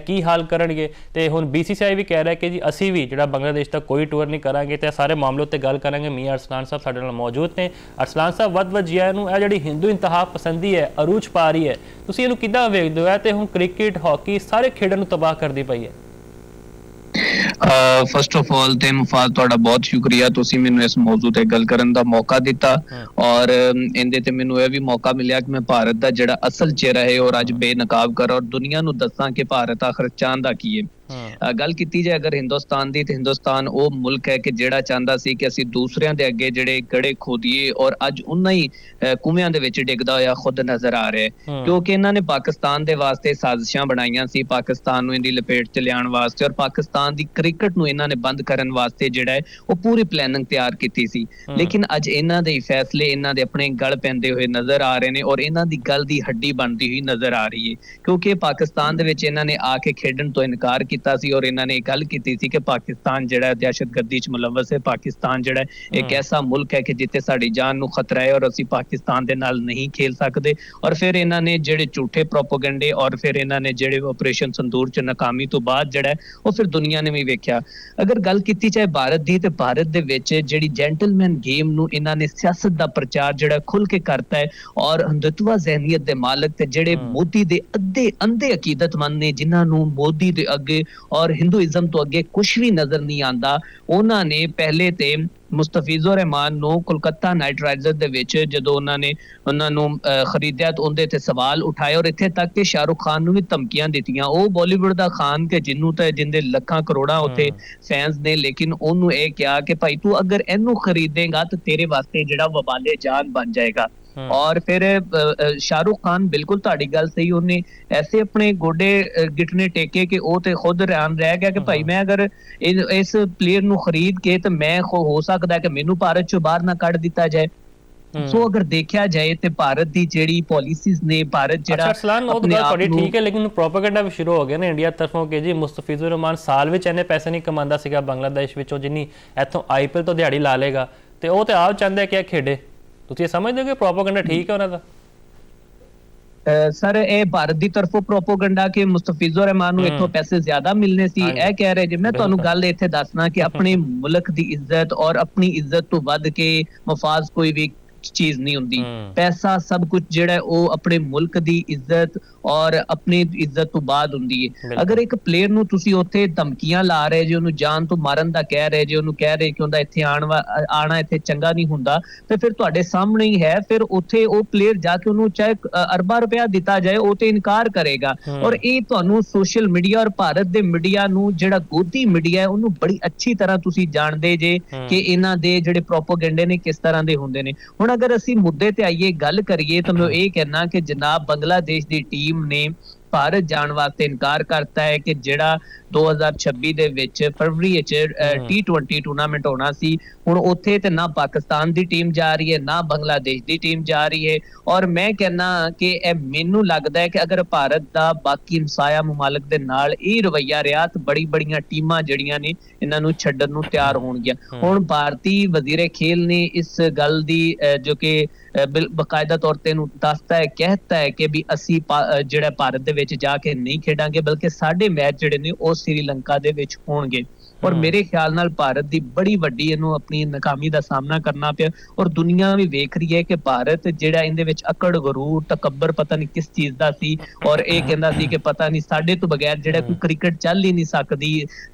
[SPEAKER 1] की हाल करनगे। ते हुण BCCI भी कह रहा है कि जी असीं भी जिहड़ा बांग्लादेश दा कोई टूर नहीं करांगे ते सारे मामलों उत्ते गल करांगे। मियां अरसलान साहब साडे नाल मौजूद ने। अरसलान साहब वध जिया ਨੂੰ ਇਹ ਜਿਹੜੀ ਹਿੰਦੂ ਇੰਤਹਾ ਪਸੰਦੀ ਹੈ ਅਰੂਜ ਪਾ ਰਹੀ ਹੈ, ਤੁਸੀਂ ਇਹਨੂੰ ਕਿੱਦਾਂ ਵੇਖਦੇ ਹੋ ਤੇ ਹੁਣ ਕ੍ਰਿਕਟ ਹਾਕੀ ਸਾਰੇ ਖੇਡਾਂ ਨੂੰ ਤਬਾਹ ਕਰਦੀ ਪਈ ਹੈ?
[SPEAKER 3] फस्ट ऑफ ऑल ते मुफाद तुहाडा बहुत शुक्रिया, तुसी मैनू इस मौजू ते गल करन दा मौका दिता और इंदे ते मैनू यह भी मौका मिलिया कि मैं भारत दा जिहड़ा असल चेहरा है और अज बेनकाब कर और दुनिया नू दसां कि भारत आखिर चाहंदा की है। गल कीती जाए अगर हिंदुस्तान दी ते हिंदुस्तान वो मुल्क है कि जिहड़ा चाहंदा सी कि असीं दूसरिਆਂ ਦੇ ਅੱਗੇ ਜਿਹੜੇ ਗੜੇ ਖੋਦੀਏ और ਅੱਜ ਉਹਨਾਂ ਹੀ ਕੁਮਿਆਂ ਦੇ ਵਿੱਚ ਡਿੱਗਦਾ ਹੋਇਆ ਖੁਦ ਨਜ਼ਰ ਆ ਰਿਹਾ ਹੈ, ਕਿਉਂਕਿ ਇਹਨਾਂ ਨੇ ਪਾਕਿਸਤਾਨ ਦੇ ਵਾਸਤੇ ਸਾਜ਼ਿਸ਼ਾਂ ਬਣਾਈਆਂ ਸੀ, ਪਾਕਿਸਤਾਨ ਨੂੰ ਇਹਦੀ ਲਪੇਟ 'ਚ ਲਿਆਉਣ ਵਾਸਤੇ और ਪਾਕਿਸਤਾਨ ਦੀ ਕ੍ਰਿਕਟ ਨੂੰ ਇਹਨਾਂ ਨੇ ਬੰਦ ਕਰਨ ਵਾਸਤੇ ਜਿਹੜਾ ਹੈ ਉਹ ਪੂਰੀ ਪਲੈਨਿੰਗ ਤਿਆਰ ਕੀਤੀ ਸੀ। ਲੇਕਿਨ ਅੱਜ ਇਹਨਾਂ ਦੇ ਫੈਸਲੇ ਇਹਨਾਂ ਦੇ ਆਪਣੇ ਗਲ ਪੈਂਦੇ ਹੋਏ ਨਜ਼ਰ ਆ ਰਹੇ ਨੇ और ਇਹਨਾਂ ਦੀ ਗੱਲ ਦੀ ਹੱਡੀ ਬਣਦੀ ਹੋਈ ਨਜ਼ਰ ਆ ਰਹੀ ਹੈ, ਕਿਉਂਕਿ ਪਾਕਿਸਤਾਨ ਦੇ ਵਿੱਚ ਇਹਨਾਂ ਨੇ ਆ ਕੇ ਖੇਡਣ ਤੋਂ ਇਨਕਾਰ ਕੀਤਾ ਸੀ और इन्होंने एक गल की थी कि पाकिस्तान जिहड़ा दहशतगर्दी च मुलव्वस है, पाकिस्तान जिहड़ा एक ऐसा मुल्क है कि जिथे साडी जान नूं खतरा है और असीं पाकिस्तान दे नाल नहीं खेल सकते। और फिर इन्होंने जिहड़े झूठे प्रोपोगंडे और फिर इन्होंने जिहड़े ऑपरेशन संदूर च नाकामी तो बाद जिहड़ा वो फिर दुनिया ने भी वेख्या। अगर गल कीती जाए भारत दी ते भारत दे विच जिहड़ी जेंटलमैन गेम नूं इन्होंने सियासत दा प्रचार जिहड़ा खुल के करता है और हिंदुत्व जहनीत दे मालक ते जिहड़े मोदी दे अद्धे अंधे अकीदतमंद ने जिन्हां नूं मोदी दे अगे और हिंदुइज्म तो अगे कुछ भी नजर नहीं आंदा, उन्होंने पहले ते ਮੁਸਤਫਿਜ਼ੁਰ ਰਹਿਮਾਨ ਨੂੰ ਕੋਲਕਾਤਾ ਨਾਈਟ ਰਾਈਡਰਸ ਦੇ ਵਿੱਚ ਜਦੋਂ ਉਹਨਾਂ ਨੂੰ ਖਰੀਦਿਆ ਤਾਂ ਉਹਦੇ ਤੇ ਸਵਾਲ ਉਠਾਏ ਔਰ ਇੱਥੇ ਤੱਕ ਕਿ ਸ਼ਾਹਰੁਖ ਖਾਨ ਨੂੰ ਵੀ ਧਮਕੀਆਂ ਦਿੱਤੀਆਂ। ਉਹ ਬਾਲੀਵੁੱਡ ਦਾ ਖਾਨ ਕਿ ਜਿਹਨੂੰ ਤਾਂ ਜਿੰਦੇ ਲੱਖਾਂ ਕਰੋੜਾਂ ਉੱਥੇ ਫੈਨਸ ਨੇ, ਲੇਕਿਨ ਉਹਨੂੰ ਇਹ ਕਿਹਾ ਕਿ ਭਾਈ ਤੂੰ ਅਗਰ ਇਹਨੂੰ ਖਰੀਦੇਗਾ ਤਾਂ ਤੇਰੇ ਵਾਸਤੇ ਜਿਹੜਾ ਵਬਾਲੇ ਜਾਨ ਬਣ ਜਾਏਗਾ। ਔਰ ਫਿਰ ਸ਼ਾਹਰੁਖ ਖਾਨ ਬਿਲਕੁਲ ਤੁਹਾਡੀ ਗੱਲ ਸਹੀ, ਉਹਨੇ ਐਸੇ ਆਪਣੇ ਗੋਡੇ ਗਿੱਟਨੇ ਟੇਕੇ ਕਿ ਉਹ ਤੇ ਖੁਦ ਹੈਰਾਨ ਰਹਿ ਗਿਆ ਕਿ ਭਾਈ ਮੈਂ ਅਗਰ ਇਸ ਪਲੇਅਰ ਨੂੰ ਖਰੀਦ ਕੇ ਤਾਂ ਮੈਂ ਹੋ ਸਕਦਾ ਕਿ ਮੈਨੂੰ ਭਾਰਤ ਚੋਂ ਬਾਹਰ ਨਾ ਕੱਢ ਦਿੱਤਾ ਜਾਏ। ਸੋ ਅਗਰ ਦੇਖਿਆ ਜਾਏ ਤੇ ਭਾਰਤ ਦੀ ਜਿਹੜੀ ਪਾਲਿਸੀਜ਼ ਨੇ, ਭਾਰਤ ਜਿਹੜਾ
[SPEAKER 1] ਆਪਣੇ ਆਪ ਨੂੰ ਠੀਕ ਹੈ, ਲੇਕਿਨ ਪ੍ਰੋਪੇਗੈਂਡਾ ਵੀ ਸ਼ੁਰੂ ਹੋ ਗਿਆ ਨਾ ਇੰਡੀਆ ਤਰਫੋਂ ਕਿ ਜੀ ਮੁਸਤਫਿਜ਼ੁਰ ਰਹਿਮਾਨ ਸਾਲ ਵਿੱਚ ਇਹਨੇ ਪੈਸੇ ਨਹੀਂ ਕਮਾਉਂਦਾ ਸੀਗਾ ਬੰਗਲਾਦੇਸ਼ ਵਿੱਚੋਂ ਜਿੰਨੀ ਇੱਥੋਂ IPL ਤੋਂ ਦਿਹਾੜੀ ਲਾ ਲੇਗਾ, ਤੇ ਉਹ ਤੇ ਆਪ ਚਾਹੁੰਦਾ ਕਿ ਇਹ ਖੇਡੇ। ਤੁਸੀਂ ਇਹ ਸਮਝਦੇ ਹੋ ਕਿ ਪ੍ਰੋਪੇਗੈਂਡਾ ਠੀਕ ਹੈ ਉਹਨਾਂ ਦਾ?
[SPEAKER 3] ਸਰ ਇਹ ਭਾਰਤ ਦੀ ਤਰਫੋਂ ਪ੍ਰੋਪੇਗੈਂਡਾ ਕਿ ਮੁਸਤਫਿਜ਼ੁਰ ਰਹਿਮਾਨ ਨੂੰ ਇੱਥੋਂ ਪੈਸੇ ਜ਼ਿਆਦਾ ਮਿਲਨੇ ਸੀ, ਇਹ ਕਹਿ ਰਹੇ ਜੇ। ਮੈਂ ਤੁਹਾਨੂੰ ਗੱਲ ਇੱਥੇ ਦੱਸਣਾ ਕਿ ਆਪਣੇ ਮੁਲਕ ਦੀ ਇੱਜ਼ਤ ਔਰ ਆਪਣੀ ਇੱਜ਼ਤ ਤੋਂ ਵੱਧ ਕੇ ਮਫਾਜ਼ ਕੋਈ ਵੀ ਚੀਜ਼ ਨਹੀਂ ਹੁੰਦੀ। ਪੈਸਾ ਸਭ ਕੁਝ ਜਿਹੜਾ ਉਹ ਆਪਣੇ ਮੁਲਕ ਦੀ ਇੱਜ਼ਤ ਔਰ ਆਪਣੀ ਇੱਜ਼ਤ ਤੋਂ ਬਾਅਦ ਹੁੰਦੀ ਹੈ। ਅਗਰ ਇੱਕ ਪਲੇਅਰ ਨੂੰ ਤੁਸੀਂ ਉੱਥੇ ਧਮਕੀਆਂ ਲਾ ਰਹੇ ਜੇ, ਉਹਨੂੰ ਜਾਨ ਤੋਂ ਮਾਰਨ ਦਾ ਕਹਿ ਰਹੇ ਜੇ, ਉਹਨੂੰ ਕਹਿ ਰਹੇ ਕਿ ਉਹਦਾ ਇੱਥੇ ਆਣਾ ਇੱਥੇ ਚੰਗਾ ਨਹੀਂ ਹੁੰਦਾ, ਤੇ ਫਿਰ ਤੁਹਾਡੇ ਸਾਹਮਣੇ ਹੀ ਹੈ ਫਿਰ ਉੱਥੇ ਉਹ ਪਲੇਅਰ ਜਾ ਕੇ ਉਹਨੂੰ ਚਾਹੇ ਅਰਬਾਂ ਰੁਪਇਆ ਦਿੱਤਾ ਜਾਏ ਉਹ ਤੇ ਇਨਕਾਰ ਕਰੇਗਾ। ਔਰ ਇਹ ਤੁਹਾਨੂੰ ਸੋਸ਼ਲ ਮੀਡੀਆ ਔਰ ਭਾਰਤ ਦੇ ਮੀਡੀਆ ਨੂੰ ਜਿਹੜਾ ਗੋਦੀ ਮੀਡੀਆ ਹੈ ਉਹਨੂੰ ਬੜੀ ਅੱਛੀ ਤਰ੍ਹਾਂ ਤੁਸੀਂ ਜਾਣਦੇ ਜੇ ਕਿ ਇਹਨਾਂ ਦੇ ਜਿਹੜੇ ਪ੍ਰੋਪੇਗੈਂਡੇ ਨੇ ਕਿਸ ਤਰ੍ਹਾਂ ਦੇ ਹੁੰਦੇ ਨੇ। ਹੁਣ ਅਗਰ ਅਸੀਂ ਮੁੱਦੇ ਤੇ ਆਈਏ, ਗੱਲ ਕਰੀਏ, ਤਾਂ ਮੈਂ ਇਹ ਕਹਿਣਾ ਕਿ ਜਨਾਬ ਬੰਗਲਾਦੇਸ਼ ਦੀ ਟੀਮ ਨੇ ਭਾਰਤ ਜਾਣ ਵਾਸਤੇ ਇਨਕਾਰ ਕਰਤਾ ਹੈ ਕਿ ਜਿਹੜਾ 2026 ਦੇ ਵਿੱਚ ਫਰਵਰੀ ਵਿੱਚ T20 ਟੂਰਨਾਮੈਂਟ ਹੋਣਾ ਸੀ, ਹੁਣ ਉੱਥੇ ਤੇ ਨਾ ਪਾਕਿਸਤਾਨ ਦੀ ਟੀਮ ਜਾ ਰਹੀ ਹੈ ਨਾ ਬੰਗਲਾਦੇਸ਼ ਦੀ ਟੀਮ ਜਾ ਰਹੀ ਹੈ। ਔਰ ਮੈਂ ਕਹਿਣਾ ਕਿ ਇਹ ਮੈਨੂੰ ਲੱਗਦਾ ਹੈ ਕਿ ਅਗਰ ਭਾਰਤ ਦਾ ਬਾਕੀ ਹਮਸਾਇਆ ਮੁਮਾਲਕ ਦੇ ਨਾਲ ਇਹ ਰਵੱਈਆ ਰਿਹਾ ਤਾਂ ਬੜੀਆਂ ਟੀਮਾਂ ਜਿਹੜੀਆਂ ਨੇ ਇਹਨਾਂ ਨੂੰ ਛੱਡਣ ਨੂੰ ਤਿਆਰ ਹੋਣਗੀਆਂ। ਹੁਣ ਭਾਰਤੀ ਵਜ਼ੀਰੇ ਖੇਲ ਨੇ ਇਸ ਗੱਲ ਦੀ ਜੋ ਕਿ ਬਕਾਇਦਾ ਤੌਰ ਤੇ ਨੂੰ ਦੱਸਦਾ ਹੈ, ਕਹਿਤਾ ਹੈ ਕਿ ਵੀ ਅਸੀਂ ਜਿਹੜਾ ਭਾਰਤ ਦੇ ਵਿੱਚ ਜਾ ਕੇ ਨਹੀਂ ਖੇਡਾਂਗੇ, ਬਲਕਿ ਸਾਡੇ ਮੈਚ ਜਿਹੜੇ ਨੇ ਉਹ ਸ੍ਰੀਲੰਕਾ ਦੇ ਵਿੱਚ ਹੋਣਗੇ। ਔਰ ਮੇਰੇ ਖਿਆਲ ਨਾਲ ਭਾਰਤ ਦੀ ਬੜੀ ਵੱਡੀ ਇਹਨੂੰ ਆਪਣੀ ਨਾਕਾਮੀ ਦਾ ਸਾਹਮਣਾ ਕਰਨਾ ਪਿਆ। ਔਰ ਦੁਨੀਆ ਵੀ ਵੇਖ ਰਹੀ ਹੈ ਕਿ ਭਾਰਤ ਜਿਹੜਾ ਇਹਦੇ ਵਿੱਚ ਅਕੜ, ਗਰੂਰ, ਤਕੱਬਰ ਪਤਾ ਨਹੀਂ ਕਿਸ ਚੀਜ਼ ਦਾ ਸੀ, ਔਰ ਇਹ ਕਹਿੰਦਾ ਸੀ ਕਿ ਪਤਾ ਨਹੀਂ ਸਾਡੇ ਤੋਂ ਬਗੈਰ ਜਿਹੜਾ ਕੋਈ ਕ੍ਰਿਕਟ ਚੱਲ ਹੀ ਨਹੀਂ ਸਕਦੀ।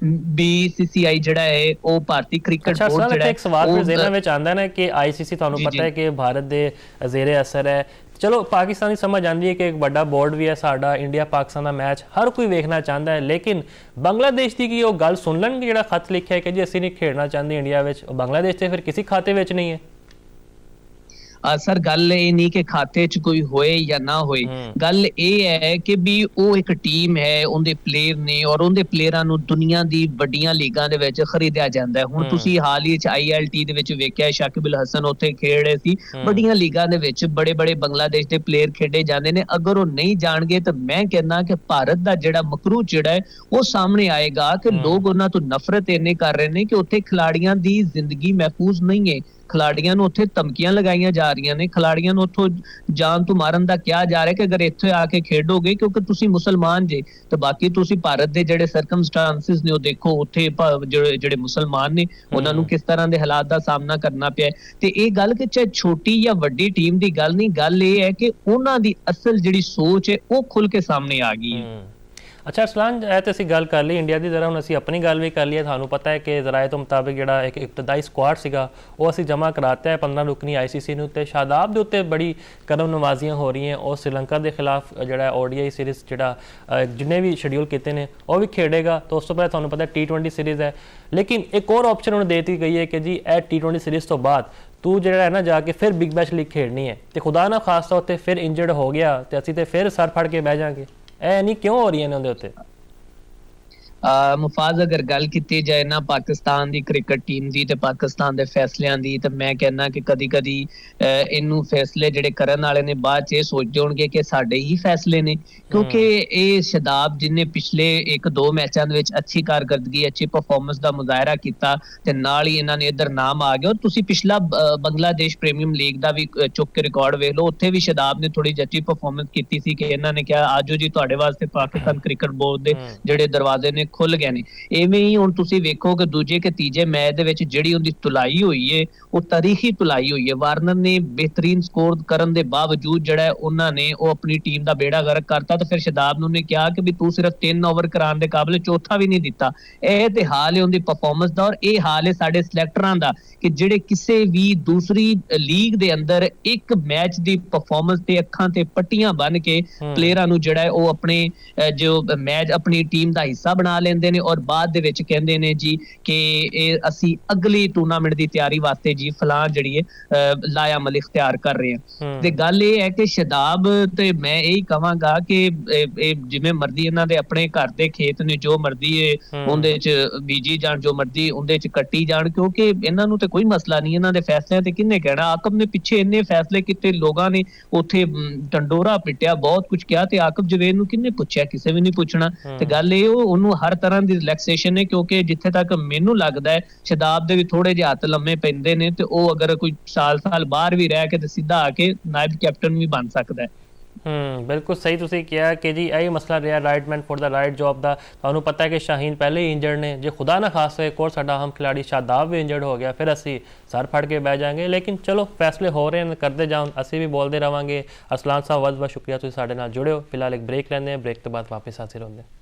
[SPEAKER 3] BCCI ਜਿਹੜਾ ਹੈ ਉਹ ਭਾਰਤੀ ਕ੍ਰਿਕਟ ਬੋਰਡ ਜਿਹੜਾ
[SPEAKER 1] ਇੱਕ ਸਵਾਲ ਜ਼ਿਹਨਾਂ ਵਿੱਚ ਆਉਂਦਾ ਨਾ ਕਿ ICC ਤੁਹਾਨੂੰ ਪਤਾ ਹੈ ਕਿ ਭਾਰਤ ਦੇ ਜ਼ੇਰੇ ਅਸਰ ਹੈ। ਚਲੋ ਪਾਕਿਸਤਾਨ ਦੀ ਸਮਝ ਆਉਂਦੀ ਹੈ ਕਿ ਇੱਕ ਵੱਡਾ ਬੋਰਡ ਵੀ ਹੈ ਸਾਡਾ, ਇੰਡੀਆ ਪਾਕਿਸਤਾਨ ਦਾ ਮੈਚ ਹਰ ਕੋਈ ਵੇਖਣਾ ਚਾਹੁੰਦਾ ਹੈ, ਲੇਕਿਨ ਬੰਗਲਾਦੇਸ਼ ਦੀ ਕੀ ਉਹ ਗੱਲ ਸੁਣ ਲੈਣਗੇ ਜਿਹੜਾ ਖਤ ਲਿਖਿਆ ਕਿ ਜੀ ਅਸੀਂ ਨਹੀਂ ਖੇਡਣਾ ਚਾਹੁੰਦੇ ਇੰਡੀਆ ਵਿੱਚ? ਬੰਗਲਾਦੇਸ਼ ਤੇ ਫਿਰ ਕਿਸੇ ਖਾਤੇ ਵਿੱਚ ਨਹੀਂ ਹੈ।
[SPEAKER 3] ਸਰ ਗੱਲ ਇਹ ਨਹੀਂ ਕਿ ਖਾਤੇ 'ਚ ਕੋਈ ਹੋਏ ਜਾਂ ਨਾ ਹੋਏ, ਗੱਲ ਇਹ ਹੈ ਕਿ ਵੀ ਉਹ ਇੱਕ ਟੀਮ ਹੈ, ਉਹਦੇ ਪਲੇਅਰ ਨੇ ਔਰ ਉਹਦੇ ਪਲੇਅਰਾਂ ਨੂੰ ਦੁਨੀਆ ਦੀ ਵੱਡੀਆਂ ਲੀਗਾਂ ਦੇ ਵਿੱਚ ਖਰੀਦਿਆ ਜਾਂਦਾ ਹੈ। ਹੁਣ ਤੁਸੀਂ ਹਾਲ ਹੀ 'ਚ ILT ਦੇ ਵਿੱਚ ਵੇਖਿਆ ਸ਼ਾਕਿਬ ਅਲ ਹਸਨ ਉੱਥੇ ਖੇਡ ਰਹੇ ਸੀ। ਵੱਡੀਆਂ ਲੀਗਾਂ ਦੇ ਵਿੱਚ ਬੜੇ ਬੰਗਲਾਦੇਸ਼ ਦੇ ਪਲੇਅਰ ਖੇਡੇ ਜਾਂਦੇ ਨੇ। ਅਗਰ ਉਹ ਨਹੀਂ ਜਾਣਗੇ ਤਾਂ ਮੈਂ ਕਹਿੰਦਾ ਕਿ ਭਾਰਤ ਦਾ ਜਿਹੜਾ ਮਕਰੂ ਜਿਹੜਾ ਹੈ ਉਹ ਸਾਹਮਣੇ ਆਏਗਾ ਕਿ ਲੋਕ ਉਹਨਾਂ ਤੋਂ ਨਫ਼ਰਤ ਇੰਨੇ ਕਰ ਰਹੇ ਨੇ ਕਿ ਉੱਥੇ ਖਿਲਾੜੀਆਂ ਦੀ ਜ਼ਿੰਦਗੀ ਮਹਿਫੂਜ਼ ਨਹੀਂ ਹੈ। ਖਿਲਾੜੀਆਂ ਨੂੰ ਉੱਥੇ ਧਮਕੀਆਂ ਲਗਾਈਆਂ ਜਾ ਰਹੀਆਂ ਨੇ, ਖਿਲਾੜੀਆਂ ਨੂੰ ਉੱਥੋਂ ਜਾਨ ਤੋਂ ਮਾਰਨ ਦਾ ਕਿਹਾ ਜਾ ਰਿਹਾ ਕਿ ਅਗਰ ਇੱਥੇ ਆ ਕੇ ਖੇਡੋਗੇ ਕਿਉਂਕਿ ਤੁਸੀਂ ਮੁਸਲਮਾਨ ਜੇ, ਤਾਂ ਬਾਕੀ ਤੁਸੀਂ ਭਾਰਤ ਦੇ ਜਿਹੜੇ ਸਰਕਮਸਟੈਂਸਿਸ ਨੇ ਉਹ ਦੇਖੋ, ਉੱਥੇ ਜਿਹੜੇ ਮੁਸਲਮਾਨ ਨੇ ਉਹਨਾਂ ਨੂੰ ਕਿਸ ਤਰ੍ਹਾਂ ਦੇ ਹਾਲਾਤ ਦਾ ਸਾਹਮਣਾ ਕਰਨਾ ਪਿਆ। ਤੇ ਇਹ ਗੱਲ ਕਿ ਚਾਹੇ ਛੋਟੀ ਜਾਂ ਵੱਡੀ ਟੀਮ ਦੀ ਗੱਲ ਨਹੀਂ, ਗੱਲ ਇਹ ਹੈ ਕਿ ਉਹਨਾਂ ਦੀ ਅਸਲ ਜਿਹੜੀ ਸੋਚ ਹੈ ਉਹ ਖੁੱਲ ਕੇ ਸਾਹਮਣੇ ਆ ਗਈ ਹੈ।
[SPEAKER 1] ਅੱਛਾ ਅਰਸਲਾਨ, ਇਹ ਤਾਂ ਅਸੀਂ ਗੱਲ ਕਰ ਲਈ ਇੰਡੀਆ ਦੀ, ਜ਼ਰਾ ਹੁਣ ਅਸੀਂ ਆਪਣੀ ਗੱਲ ਵੀ ਕਰ ਲਈਏ। ਤੁਹਾਨੂੰ ਪਤਾ ਹੈ ਕਿ ਜ਼ਰਾਏ ਤੋਂ ਮੁਤਾਬਿਕ ਜਿਹੜਾ ਇੱਕ ਇਬਤਦਾਈ ਸਕੁਆਡ ਸੀਗਾ ਉਹ ਅਸੀਂ ਜਮ੍ਹਾਂ ਕਰਾਤਾ ਹੈ 15 ਰੁਕਨੀ ICC ਨੂੰ, ਤੇ ਸ਼ਾਦਾਬ ਦੇ ਉੱਤੇ ਬੜੀ ਕਦਮ ਨਵਾਜ਼ੀਆਂ ਹੋ ਰਹੀਆਂ। ਉਹ ਸ਼੍ਰੀਲੰਕਾ ਦੇ ਖਿਲਾਫ ਜਿਹੜਾ ODI ਸੀਰੀਜ਼ ਜਿਹੜਾ ਜਿੰਨੇ ਵੀ ਸ਼ਡਿਊਲ ਕੀਤੇ ਨੇ ਉਹ ਵੀ ਖੇਡੇਗਾ। ਤਾਂ ਉਸ ਤੋਂ ਬਾਅਦ ਤੁਹਾਨੂੰ ਪਤਾ T20 ਸੀਰੀਜ਼ ਹੈ, ਲੇਕਿਨ ਇੱਕ ਹੋਰ ਆਪਸ਼ਨ ਉਹਨੂੰ ਦੇ ਦਿੱਤੀ ਗਈ ਹੈ ਕਿ ਜੀ ਇਹ T20 ਸੀਰੀਜ਼ ਤੋਂ ਬਾਅਦ ਤੂੰ ਜਿਹੜਾ ਹੈ ਨਾ ਜਾ ਕੇ ਫਿਰ ਬਿਗ ਬੈਸ਼ ਲੀਗ ਖੇਡਣੀ ਹੈ, ਤੇ ਖੁਦਾ ਨਾ ਖਾਸਤਾ ਉੱਤੇ ਫਿਰ ਇੰਜਰਡ ਹੋ ਗਿਆ ਤੇ ਅਸੀਂ ਤੇ ਫਿਰ ਸਰ ਫੜ ਕੇ ਬਹਿ ਜਾਾਂਗੇ। ਇਹ ਨਹੀਂ ਕਿਉਂ ਹੋ ਰਹੀਆਂ ਨੇ ਉਹਦੇ ਉੱਤੇ?
[SPEAKER 3] ਮੁਫਾਜ਼ ਅਗਰ ਗੱਲ ਕੀਤੀ ਜਾਏ ਨਾ ਪਾਕਿਸਤਾਨ ਦੀ ਕ੍ਰਿਕਟ ਟੀਮ ਦੀ ਤੇ ਪਾਕਿਸਤਾਨ ਦੇ ਫੈਸਲਿਆਂ ਦੀ, ਤਾਂ ਮੈਂ ਕਹਿੰਦਾ ਕਿ ਕਦੀ ਇਹਨੂੰ ਫੈਸਲੇ ਜਿਹੜੇ ਕਰਨ ਵਾਲੇ ਨੇ ਬਾਅਦ 'ਚ ਇਹ ਸੋਚਦੇ ਹੋਣਗੇ ਕਿ ਸਾਡੇ ਹੀ ਫੈਸਲੇ ਨੇ, ਕਿਉਂਕਿ ਇਹ ਸ਼ਾਦਾਬ ਜਿਨੇ ਪਿਛਲੇ 1-2 ਮੈਚਾਂ ਦੇ ਵਿੱਚ ਅੱਛੀ ਕਾਰਗਰਦਗੀ, ਅੱਛੀ ਪਰਫਾਰਮੈਂਸ ਦਾ ਮੁਜ਼ਾਹਰਾ ਕੀਤਾ ਤੇ ਨਾਲ ਹੀ ਇਹਨਾਂ ਨੇ ਇੱਧਰ ਨਾਮ ਆ ਗਿਆ। ਤੁਸੀਂ ਪਿਛਲਾ ਬੰਗਲਾਦੇਸ਼ ਪ੍ਰੀਮੀਅਮ ਲੀਗ ਦਾ ਵੀ ਚੁੱਕ ਕੇ ਰਿਕਾਰਡ ਵੇਖ ਲਓ, ਉੱਥੇ ਵੀ ਸ਼ਾਦਾਬ ਨੇ ਥੋੜੀ ਜਿਹੀ ਅੱਛੀ ਪਰਫਾਰਮੈਂਸ ਕੀਤੀ ਸੀ ਕਿ ਇਹਨਾਂ ਨੇ ਕਿਹਾ ਆਜੋ ਜੀ ਤੁਹਾਡੇ ਵਾਸਤੇ ਪਾਕਿਸਤਾਨ ਕ੍ਰਿਕਟ ਬੋਰਡ ਦੇ ਜਿਹੜੇ ਦਰਵਾਜ਼ੇ ਨੇ ਖੁੱਲ ਗਏ ਨੇ। ਇਵੇਂ ਹੀ ਹੁਣ ਤੁਸੀਂ ਵੇਖੋ ਕਿ ਦੂਜੇ ਕਿ ਤੀਜੇ ਮੈਚ ਦੇ ਵਿੱਚ ਜਿਹੜੀ ਉਹਦੀ ਤੁਲਾਈ ਹੋਈ ਏ ਉਹ ਤਾਰੀਖੀ ਤੁਲਾਈ ਹੋਈ ਹੈ। ਵਾਰਨਰ ਨੇ ਬਿਹਤਰੀਨ ਸਕੋਰ ਕਰਨ ਦੇ ਬਾਵਜੂਦ ਜਿਹੜਾ ਉਹਨਾਂ ਨੇ ਉਹ ਆਪਣੀ ਟੀਮ ਦਾ ਬੇੜਾ ਗਰਕ ਕਰਤਾ, ਤੇ ਫਿਰ ਸ਼ਾਦਾਬ ਨੂੰ ਨੇ ਕਿਹਾ ਕਿ ਵੀ ਤੂੰ ਸਿਰਫ 3 ਓਵਰ ਕਰਾਉਣ ਦੇ ਕਾਬਿਲ, ਚੌਥਾ ਵੀ ਨਹੀਂ ਦਿੱਤਾ। ਇਹ ਤੇ ਹਾਲ ਹੈ ਉਹਦੀ ਪਰਫਾਰਮੈਂਸ ਦਾ, ਔਰ ਇਹ ਹਾਲ ਹੈ ਸਾਡੇ ਸਿਲੈਕਟਰਾਂ ਦਾ ਕਿ ਜਿਹੜੇ ਕਿਸੇ ਵੀ ਦੂਸਰੀ ਲੀਗ ਦੇ ਅੰਦਰ ਇੱਕ ਮੈਚ ਦੀ ਪਰਫਾਰਮੈਂਸ ਤੇ ਅੱਖਾਂ ਤੇ ਪੱਟੀਆਂ ਬੰਨ ਕੇ ਪਲੇਅਰਾਂ ਨੂੰ ਜਿਹੜਾ ਹੈ ਉਹ ਆਪਣੇ ਜੋ ਮੈਚ ਆਪਣੀ ਟੀਮ ਦਾ ਹਿੱਸਾ ਬਣਾ ਲੈਂਦੇ ਨੇ, ਔਰ ਬਾਅਦ ਦੇ ਵਿੱਚ ਕਹਿੰਦੇ ਨੇ ਜੀ ਕਿ ਇਹ ਅਸੀਂ ਅਗਲੀ ਟੂਰਨਾਮੈਂਟ ਦੀ ਤਿਆਰੀ ਵਾਸਤੇ ਜੀ ਫਲਾਂ ਜਿਹੜੀ ਹੈ ਲਾਇਆ ਮਲ ਇਖਤਿਆਰ ਕਰ ਰਹੇ ਹਾਂ। ਤੇ ਗੱਲ ਇਹ ਹੈ ਕਿ ਸ਼ਾਦਾਬ ਤੇ ਮੈਂ ਇਹੀ ਕਹਾਂਗਾ ਕਿ ਇਹ ਜਿਵੇਂ ਮਰਜ਼ੀ ਇਹਨਾਂ ਦੇ ਆਪਣੇ ਘਰ ਦੇ ਖੇਤ ਨੇ, ਜੋ ਮਰਜ਼ੀ ਉਹਦੇ ਚ ਬੀਜੀ ਜਾਣ, ਜੋ ਮਰਜ਼ੀ ਉਹਦੇ ਚ ਕੱਟੀ ਜਾਣ, ਕਿਉਂਕਿ ਇਹਨਾਂ ਨੂੰ ਤੇ ਕੋਈ ਮਸਲਾ ਨਹੀਂ। ਇਹਨਾਂ ਦੇ ਫੈਸਲਿਆਂ ਤੇ ਕਿਹਨੇ ਕਹਿਣਾ? ਆਕਬ ਨੇ ਪਿੱਛੇ ਇੰਨੇ ਫੈਸਲੇ ਕੀਤੇ, ਲੋਕਾਂ ਨੇ ਉੱਥੇ ਟੰਡੋਰਾ ਪਿੱਟਿਆ, ਬਹੁਤ ਕੁਝ ਕਿਹਾ, ਤੇ ਆਕਬ ਜਵੇਦ ਨੂੰ ਕਿਹਨੇ ਪੁੱਛਿਆ? ਕਿਸੇ ਵੀ ਨਹੀਂ ਪੁੱਛਣਾ। ਤੇ ਗੱਲ ਇਹ ਉਹਨੂੰ ਹਰ ਤਰ੍ਹਾਂ ਦੀ ਰਿਲੈਕਸੇਸ਼ਨ ਹੈ, ਕਿਉਂਕਿ ਜਿੱਥੇ ਤੱਕ ਮੈਨੂੰ ਲੱਗਦਾ ਹੈ ਸ਼ਾਦਾਬ ਦੇ ਵੀ ਥੋੜੇ ਜਿਹੇ ਹੱਥ ਲੰਮੇ ਪੈਂਦੇ ਨੇ, ਤੇ ਉਹ ਅਗਰ ਕੋਈ ਸਾਲ ਬਾਹਰ ਵੀ ਰਹਿ ਕੇ ਤੇ ਸਿੱਧਾ ਆ ਕੇ ਨਾਇਬ ਕੈਪਟਨ ਵੀ ਬਣ ਸਕਦਾ ਹੈ।
[SPEAKER 1] ਬਿਲਕੁਲ ਸਹੀ ਤੁਸੀਂ ਕਿਹਾ ਕਿ ਜੀ ਇਹੀ ਮਸਲਾ ਰਿਹਾ right man for the right job ਦਾ। ਤੁਹਾਨੂੰ ਪਤਾ ਹੈ ਕਿ ਸ਼ਾਹੀਨ ਪਹਿਲੇ ਹੀ ਇੰਜਰਡ ਨੇ, ਜੇ ਖੁਦਾ ਨਾ ਖਾਸਤਾ ਇੱਕ ਹੋਰ ਸਾਡਾ ਅਹਿਮ ਖਿਲਾੜੀ ਸ਼ਾਦਾਬ ਵੀ ਇੰਜਰਡ ਹੋ ਗਿਆ, ਫਿਰ ਅਸੀਂ ਸਰ ਫੜ ਕੇ ਬਹਿ ਜਾਵਾਂਗੇ। ਲੇਕਿਨ ਚਲੋ ਫੈਸਲੇ ਹੋ ਰਹੇ ਨੇ, ਕਰਦੇ ਜਾਓ, ਅਸੀਂ ਵੀ ਬੋਲਦੇ ਰਹਾਂਗੇ। ਅਰਸਲਾਨ ਸਾਹਿਬ ਬਹੁਤ ਬਹੁਤ ਸ਼ੁਕਰੀਆ, ਤੁਸੀਂ ਸਾਡੇ ਨਾਲ ਜੁੜਿਓ। ਫਿਲਹਾਲ ਇੱਕ ਬ੍ਰੇਕ ਲੈਂਦੇ ਹਾਂ, ਬ੍ਰੇਕ ਤੋਂ ਬਾਅਦ ਵਾਪਸ ਹਾਜ਼ਰ ਹੁੰਦੇ ਹਾਂ।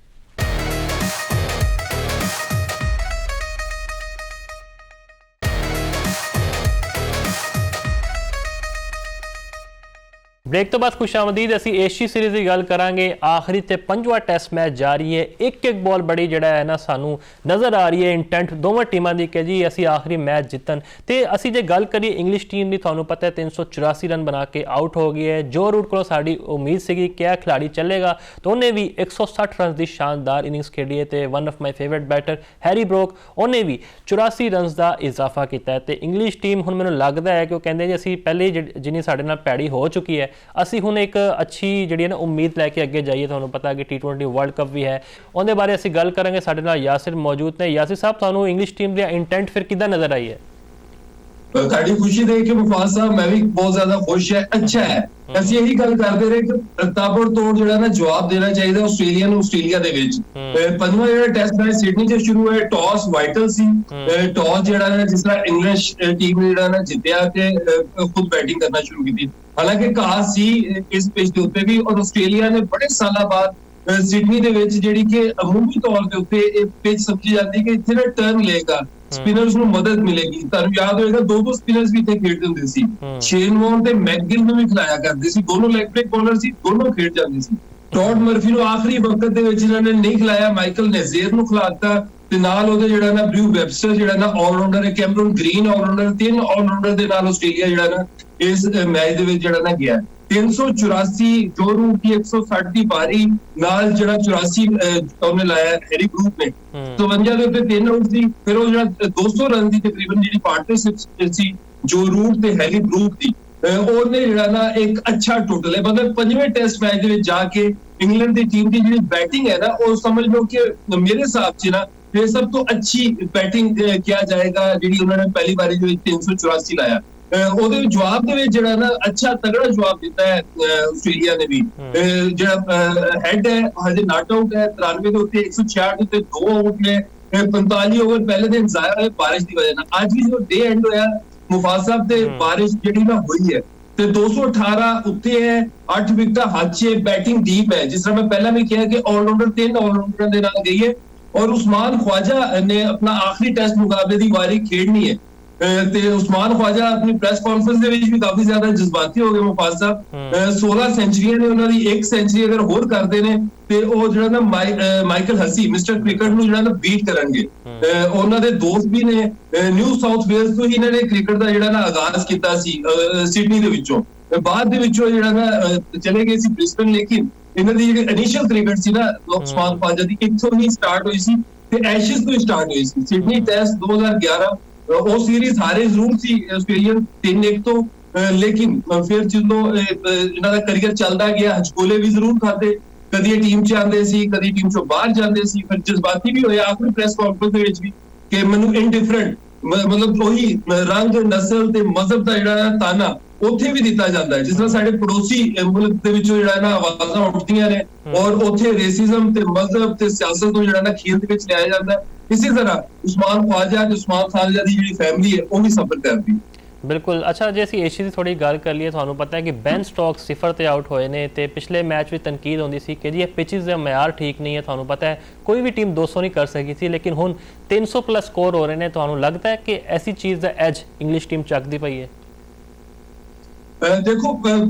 [SPEAKER 1] ब्रेक तो बाद खुशामदीद असी एशिया सीरीज़ की गल करांगे। आखिरी ते 5वां टेस्ट मैच जारी है, एक बॉल बड़ी जिहड़ा है ना सानू नज़र आ रही है इंटेंट दोवां टीमां दी कि जी असी आखिरी मैच जितन। ते असी जे गल करिए इंग्लिश टीम की, तुहानू पता है 384 रन बना के आउट हो गई है। जो रूट को साडी उम्मीद सी क्या खिलाड़ी चलेगा, तो उन्हें भी 160 रन की शानदार इनिंग्स खेडी है। तो one of my favourite batter Harry Brook उन्हें भी 84 रन का इजाफा किया है। तो इंग्लिश टीम हुण मैनूं लगदा है कि कहंदे जी असी पहले जिन्नी साडे नाल पैड़ी हो चुकी है, ਅਸੀਂ ਹੁਣ ਇੱਕ ਅੱਛੀ ਜਿਹੜੀ ਹੈ ਨਾ ਉਮੀਦ ਲੈ ਕੇ ਅੱਗੇ ਜਾਈਏ। ਤੁਹਾਨੂੰ ਪਤਾ ਕਿ T20 ਵਰਲਡ ਕੱਪ ਵੀ ਹੈ, ਉਹਦੇ ਬਾਰੇ ਅਸੀਂ ਗੱਲ ਕਰਾਂਗੇ। ਸਾਡੇ ਨਾਲ ਯਾਸਿਰ ਮੌਜੂਦ ਨੇ। ਯਾਸਿਰ ਸਾਹਿਬ, ਤੁਹਾਨੂੰ ਇੰਗਲਿਸ਼ ਟੀਮ ਦੀ ਇੰਟੈਂਟ ਫਿਰ ਕਿੱਦਾਂ ਨਜ਼ਰ ਆਈ ਹੈ?
[SPEAKER 4] ਤੁਹਾਡੀ ਖੁਸ਼ੀ ਦੇਖ ਕੇ ਮੁਫਾਜ਼ ਸਾਹਿਬ ਮੈਂ ਵੀ ਬਹੁਤ ਜ਼ਿਆਦਾ ਖੁਸ਼ ਹੈ। ਅੱਛਾ ਹੈ, ਅਸੀਂ ਇਹੀ ਗੱਲ ਕਰਦੇ ਰਹੇ ਕਿ ਤਾਬੜ ਤੋੜ ਜਿਹੜਾ ਨਾ ਜਵਾਬ ਦੇਣਾ ਚਾਹੀਦਾ ਆਸਟ੍ਰੇਲੀਆ ਨੂੰ ਆਸਟ੍ਰੇਲੀਆ ਦੇ ਵਿੱਚ। ਪੰਜਵਾਂ ਜਿਹੜਾ ਟੈਸਟ ਮੈਚ ਸਿਡਨੀ 'ਚ ਸ਼ੁਰੂ ਹੋਇਆ, ਟਾਸ ਵਾਈਟਲ ਸੀ। ਟਾਸ ਜਿਹੜਾ ਨਾ ਜਿਸ ਤਰ੍ਹਾਂ ਇੰਗਲਿਸ਼ ਟੀਮ ਨੇ ਜਿਹੜਾ ਨਾ ਜਿੱਤਿਆ ਤੇ ਖੁਦ ਬੈਟਿੰਗ ਕਰਨਾ ਸ਼ੁਰੂ ਕੀਤੀ। ਹਾਲਾਂਕਿ ਘਾਸ ਸੀ ਇਸ ਪਿਚ ਦੇ ਉੱਤੇ ਵੀ, ਔਰ ਆਸਟ੍ਰੇਲੀਆ ਨੇ ਬੜੇ ਸਾਲਾਂ ਬਾਅਦ ਸਿਡਨੀ ਦੇ ਵਿੱਚ ਜਿਹੜੀ ਕਿ ਅਮੂਮੀ ਤੌਰ ਦੇ ਉੱਤੇ ਇਹ ਪਿਚ ਸਮਝੀ ਜਾਂਦੀ ਕਿ ਇੱਥੇ ਨਾ ਟਰਨ ਲਏਗਾ, ਸਪਿਨਰਸ ਨੂੰ ਮਦਦ ਮਿਲੇਗੀ। ਤੁਹਾਨੂੰ ਯਾਦ ਹੋਏਗਾ ਦੋ ਸਪਿਨਰਸ ਵੀ ਇੱਥੇ ਖੇਡਦੇ ਹੁੰਦੇ ਸੀ, ਸ਼ੇਨ ਵੌਨ ਤੇ ਮੈਕਗਿਲ ਨੂੰ ਵੀ ਖਿਲਾਇਆ ਕਰਦੇ ਸੀ, ਦੋਨੋਂ ਲੈਗ ਬ੍ਰੇਕ ਬੋਲਰ ਸੀ, ਦੋਨੋਂ ਖੇਡ ਜਾਂਦੇ ਸੀ। ਟੌਡ ਮਰਫੀ ਨੂੰ ਆਖਰੀ ਵਕਤ ਦੇ ਵਿੱਚ ਇਹਨਾਂ ਨੇ ਨਹੀਂ ਖਿਲਾਇਆ, ਮਾਈਕਲ ਨਜ਼ੀਰ ਨੂੰ ਖਿਲਾਤਾ, ਤੇ ਨਾਲ ਉਹਦੇ ਜਿਹੜਾ ਨਾ ਬਰੂ ਵੈਬਸਟਰ ਜਿਹੜਾ ਨਾ ਆਲਰਾਊਂਡਰ ਹੈ, ਕੈਮਰਨ ਗ੍ਰੀਨ ਆਲਰਾਊਂਡਰ, 3 ਆਲਰਾਊਂਡਰ ਦੇ ਨਾਲ ਆਸਟ੍ਰੇਲੀਆ ਜਿਹੜਾ ਨਾ ਇਸ ਮੈਚ ਦੇ ਵਿੱਚ ਜਿਹੜਾ ਨਾ ਗਿਆ। 384 ਜੋ ਰੂਟ ਦੀ 160 ਦੀ ਪਾਰੀ ਨਾਲ ਜਿਹੜਾ 84 ਉਹਨੇ ਲਾਇਆ ਹੈਰੀ ਬਰੂਕ ਨੇ, 52 ਦੇ ਉੱਤੇ 3 ਆਊਟ ਸੀ। ਫਿਰ ਉਹ ਜਿਹੜਾ 200 ਰਨ ਦੀ ਤਕਰੀਬਨ ਜਿਹੜੀ ਪਾਰਟਨਰਸ਼ਿਪ ਸੀ ਜੋ ਰੂਟ ਤੇ ਹੈਰੀ ਬਰੂਕ ਦੀ, ਉਹਨੇ ਜਿਹੜਾ ਨਾ ਇੱਕ ਅੱਛਾ ਟੋਟਲ ਹੈ। ਮਤਲਬ ਪੰਜਵੇਂ ਟੈਸਟ ਮੈਚ ਦੇ ਵਿੱਚ ਜਾ ਕੇ ਇੰਗਲੈਂਡ ਦੀ ਟੀਮ ਦੀ ਜਿਹੜੀ ਬੈਟਿੰਗ ਹੈ ਨਾ, ਉਹ ਸਮਝ ਲਓ ਕਿ ਮੇਰੇ ਹਿਸਾਬ 'ਚ ਨਾ ਇਹ ਸਭ ਤੋਂ ਅੱਛੀ ਬੈਟਿੰਗ ਕਿਹਾ ਜਾਏਗਾ ਜਿਹੜੀ ਉਹਨਾਂ ਨੇ ਪਹਿਲੀ ਵਾਰੀ ਦੇ ਵਿੱਚ 384 ਲਾਇਆ। ਉਹਦੇ ਜਵਾਬ ਦੇ ਵਿੱਚ ਜਿਹੜਾ ਨਾ ਅੱਛਾ ਤਗੜਾ ਜਵਾਬ ਦਿੱਤਾ ਹੈ ਆਸਟ੍ਰੇਲੀਆ ਨੇ ਵੀ। ਜਿਹੜਾ ਹੈਡ ਹੈ ਹਜੇ ਨਾਟ ਆਊਟ ਹੈ, 93 ਦੇ ਉੱਤੇ 166 ਉੱਤੇ 2 ਆਊਟ ਨੇ। 45 ਓਵਰ ਪਹਿਲੇ ਦਿਨ ਜ਼ਾਇਆ ਹੋਏ ਬਾਰਿਸ਼ ਦੀ ਵਜ੍ਹਾ ਨਾਲ। ਅੱਜ ਵੀ ਜਦੋਂ ਡੇ ਐਂਡ ਹੋਇਆ ਮੁਫਾਜ਼ ਸਾਹਿਬ ਤੇ ਬਾਰਿਸ਼ ਜਿਹੜੀ ਨਾ ਹੋਈ ਹੈ ਤੇ 218 ਉੱਤੇ ਹੈ, 8 ਵਿਕਟਾਂ ਹੱਥ 'ਚ, ਬੈਟਿੰਗ ਡੀਪ ਹੈ। ਜਿਸ ਤਰ੍ਹਾਂ ਮੈਂ ਪਹਿਲਾਂ ਵੀ ਕਿਹਾ ਕਿ ਆਲਰਾਊਂਡਰ 3 ਆਲਰਾਊਂਡਰਾਂ ਦੇ ਨਾਲ ਗਈ ਹੈ, ਔਰ ਉਸਮਾਨ ख्वाजा ने अपना आखिरी टेस्ट मुकाबले की वारी खेडनी है। ਤੇ ਉਸਮਾਨ ख्वाजा ਆਪਣੀ ਪ੍ਰੈਸ ਕਾਨਫਰੰਸ ਦੇ ਵਿੱਚ ਵੀ ਕਾਫੀ ਜ਼ਿਆਦਾ ਜਜ਼ਬਾਤੀ ਹੋ ਗਏ ਮੁਫਾਜ਼ ਸਾਹਿਬ। 16 ਸੈਂਚਰੀਆਂ ਨੇ ਉਹਨਾਂ ਦੀ, ਇੱਕ ਸੈਂਚਰੀ ਅਗਰ ਹੋਰ ਕਰਦੇ ਨੇ ਤੇ ਉਹ ਜਿਹੜਾ ਨਾ ਮਾਈਕਲ ਹਸੀ ਮਿਸਟਰ ਕ੍ਰਿਕਟ ਨੂੰ ਜਿਹੜਾ ਨਾ ਬੀਟ ਕਰਨਗੇ। ਉਹਨਾਂ ਦੇ ਦੋਸਤ ਵੀ ਨੇ, ਨਿਊ ਸਾਊਥ ਵੇਲਸ ਤੋਂ ਹੀ ਇਹਨਾਂ ਨੇ ਕ੍ਰਿਕਟ ਦਾ ਜਿਹੜਾ ਨਾ ਆਗਾਜ਼ ਕੀਤਾ ਸੀ ਸਿਡਨੀ ਦੇ ਵਿੱਚੋਂ। ਬਾਅਦ ਦੇ ਵਿੱਚੋਂ ਜਿਹੜਾ ਨਾ ਚਲੇ ਗਏ ਸੀ ਬ੍ਰਿਸਬਨ, ਲੇਕਿਨ ਇਹਨਾਂ ਦੀ ਜਿਹੜੀ ਇਨੀਸ਼ੀਅਲ ਕ੍ਰਿਕਟ ਸੀ ਨਾ ਉਸਮਾਨ ख्वाजा ਦੀ ਇੱਥੋਂ ਹੀ ਸਟਾਰਟ ਹੋਈ ਸੀ ਤੇ ਐਸ਼ਜ਼ ਤੋਂ ਸਟਾਰਟ ਹੋਈ ਸੀ। ਸਿਡਨੀ ਟੈਸਟ 2011 ਉਹ ਸੀਰੀਜ਼ ਹਾਰੇ ਜ਼ਰੂਰ ਸੀ ਆਸਟ੍ਰੇਲੀਅਨ 3-1 ਤੋਂ, ਲੇਕਿਨ ਫਿਰ ਜਦੋਂ ਇਹਨਾਂ ਦਾ ਕਰੀਅਰ ਚੱਲਦਾ ਗਿਆ ਹਚਕੋਲੇ ਵੀ ਜ਼ਰੂਰ ਖਾਦੇ। ਕਦੀ ਇਹ ਟੀਮ 'ਚ ਆਉਂਦੇ ਸੀ, ਕਦੀ ਟੀਮ 'ਚੋਂ ਬਾਹਰ ਜਾਂਦੇ ਸੀ, ਫਿਰ ਜਜ਼ਬਾਤੀ ਵੀ ਹੋਇਆ ਆਖਰੀ ਪ੍ਰੈਸ ਕਾਨਫਰੰਸ ਦੇ ਵਿੱਚ ਵੀ ਕਿ ਮੈਨੂੰ ਇਨਡਿਫਰੈਂਟ, ਮਤਲਬ ਉਹੀ ਰੰਗ, ਨਸਲ ਤੇ ਮਜ਼ਹਬ ਦਾ ਜਿਹੜਾ ਤਾਨਾ ਉੱਥੇ ਵੀ ਦਿੱਤਾ ਜਾਂਦਾ ਹੈ। ਜਿਸ ਤਰ੍ਹਾਂ ਸਾਡੇ ਪੜੋਸੀ ਮੁਲਕ ਦੇ ਵਿੱਚੋਂ ਜਿਹੜਾ ਨਾ ਆਵਾਜ਼ਾਂ ਉੱਠਦੀਆਂ ਨੇ ਔਰ ਉੱਥੇ ਰੇਸਿਜ਼ਮ ਤੇ ਮਜ਼ਹਬ ਤੇ ਸਿਆਸਤ ਨੂੰ ਜਿਹੜਾ ਨਾ ਖੇਲ ਦੇ ਵਿੱਚ ਲਿਆਇਆ ਜਾਂਦਾ। ਇਸੇ ਤਰ੍ਹਾਂ ਉਸਮਾਨ ਖਵਾਜਾ ਤੇ ਉਸਮਾਨ ਖਾਲਜਾ ਦੀ ਜਿਹੜੀ ਫੈਮਿਲੀ ਹੈ ਉਹ ਵੀ ਸਫਰ ਕਰਦੀ ਹੈ।
[SPEAKER 1] ਬਿਲਕੁਲ। ਅੱਛਾ, ਜੇ ਅਸੀਂ ਏਸ਼ੀਆ ਦੀ ਥੋੜੀ ਗੱਲ ਕਰ ਲਈਏ, ਤੁਹਾਨੂੰ ਪਤਾ ਹੈ ਕਿ ਬੈਨ ਸਟੋਕਸ 0 ਤੇ ਆਊਟ ਹੋਏ ਨੇ ਤੇ ਪਿਛਲੇ ਮੈਚ ਵਿੱਚ ਤਨਕੀਦ ਹੁੰਦੀ ਸੀ ਕਿ ਜੀ ਇਹ ਪਿਚਿਸ ਦਾ ਮਿਆਰ ਠੀਕ ਨਹੀਂ ਹੈ। ਤੁਹਾਨੂੰ ਪਤਾ ਹੈ ਕੋਈ ਵੀ ਟੀਮ 200 ਨਹੀਂ ਕਰ ਸਕੀ ਸੀ, ਲੇਕਿਨ ਹੁਣ 300 ਪਲੱਸ ਸਕੋਰ ਹੋ ਰਹੇ ਨੇ। ਤੁਹਾਨੂੰ ਲੱਗਦਾ ਹੈ ਕਿ ਐਸੀ ਚੀਜ਼ ਦਾ ਐਜ ਇੰਗਲਿਸ਼ ਟੀਮ ਚੱਕਦੀ ਪਈ ਹੈ?
[SPEAKER 4] ਦੇਖੋ,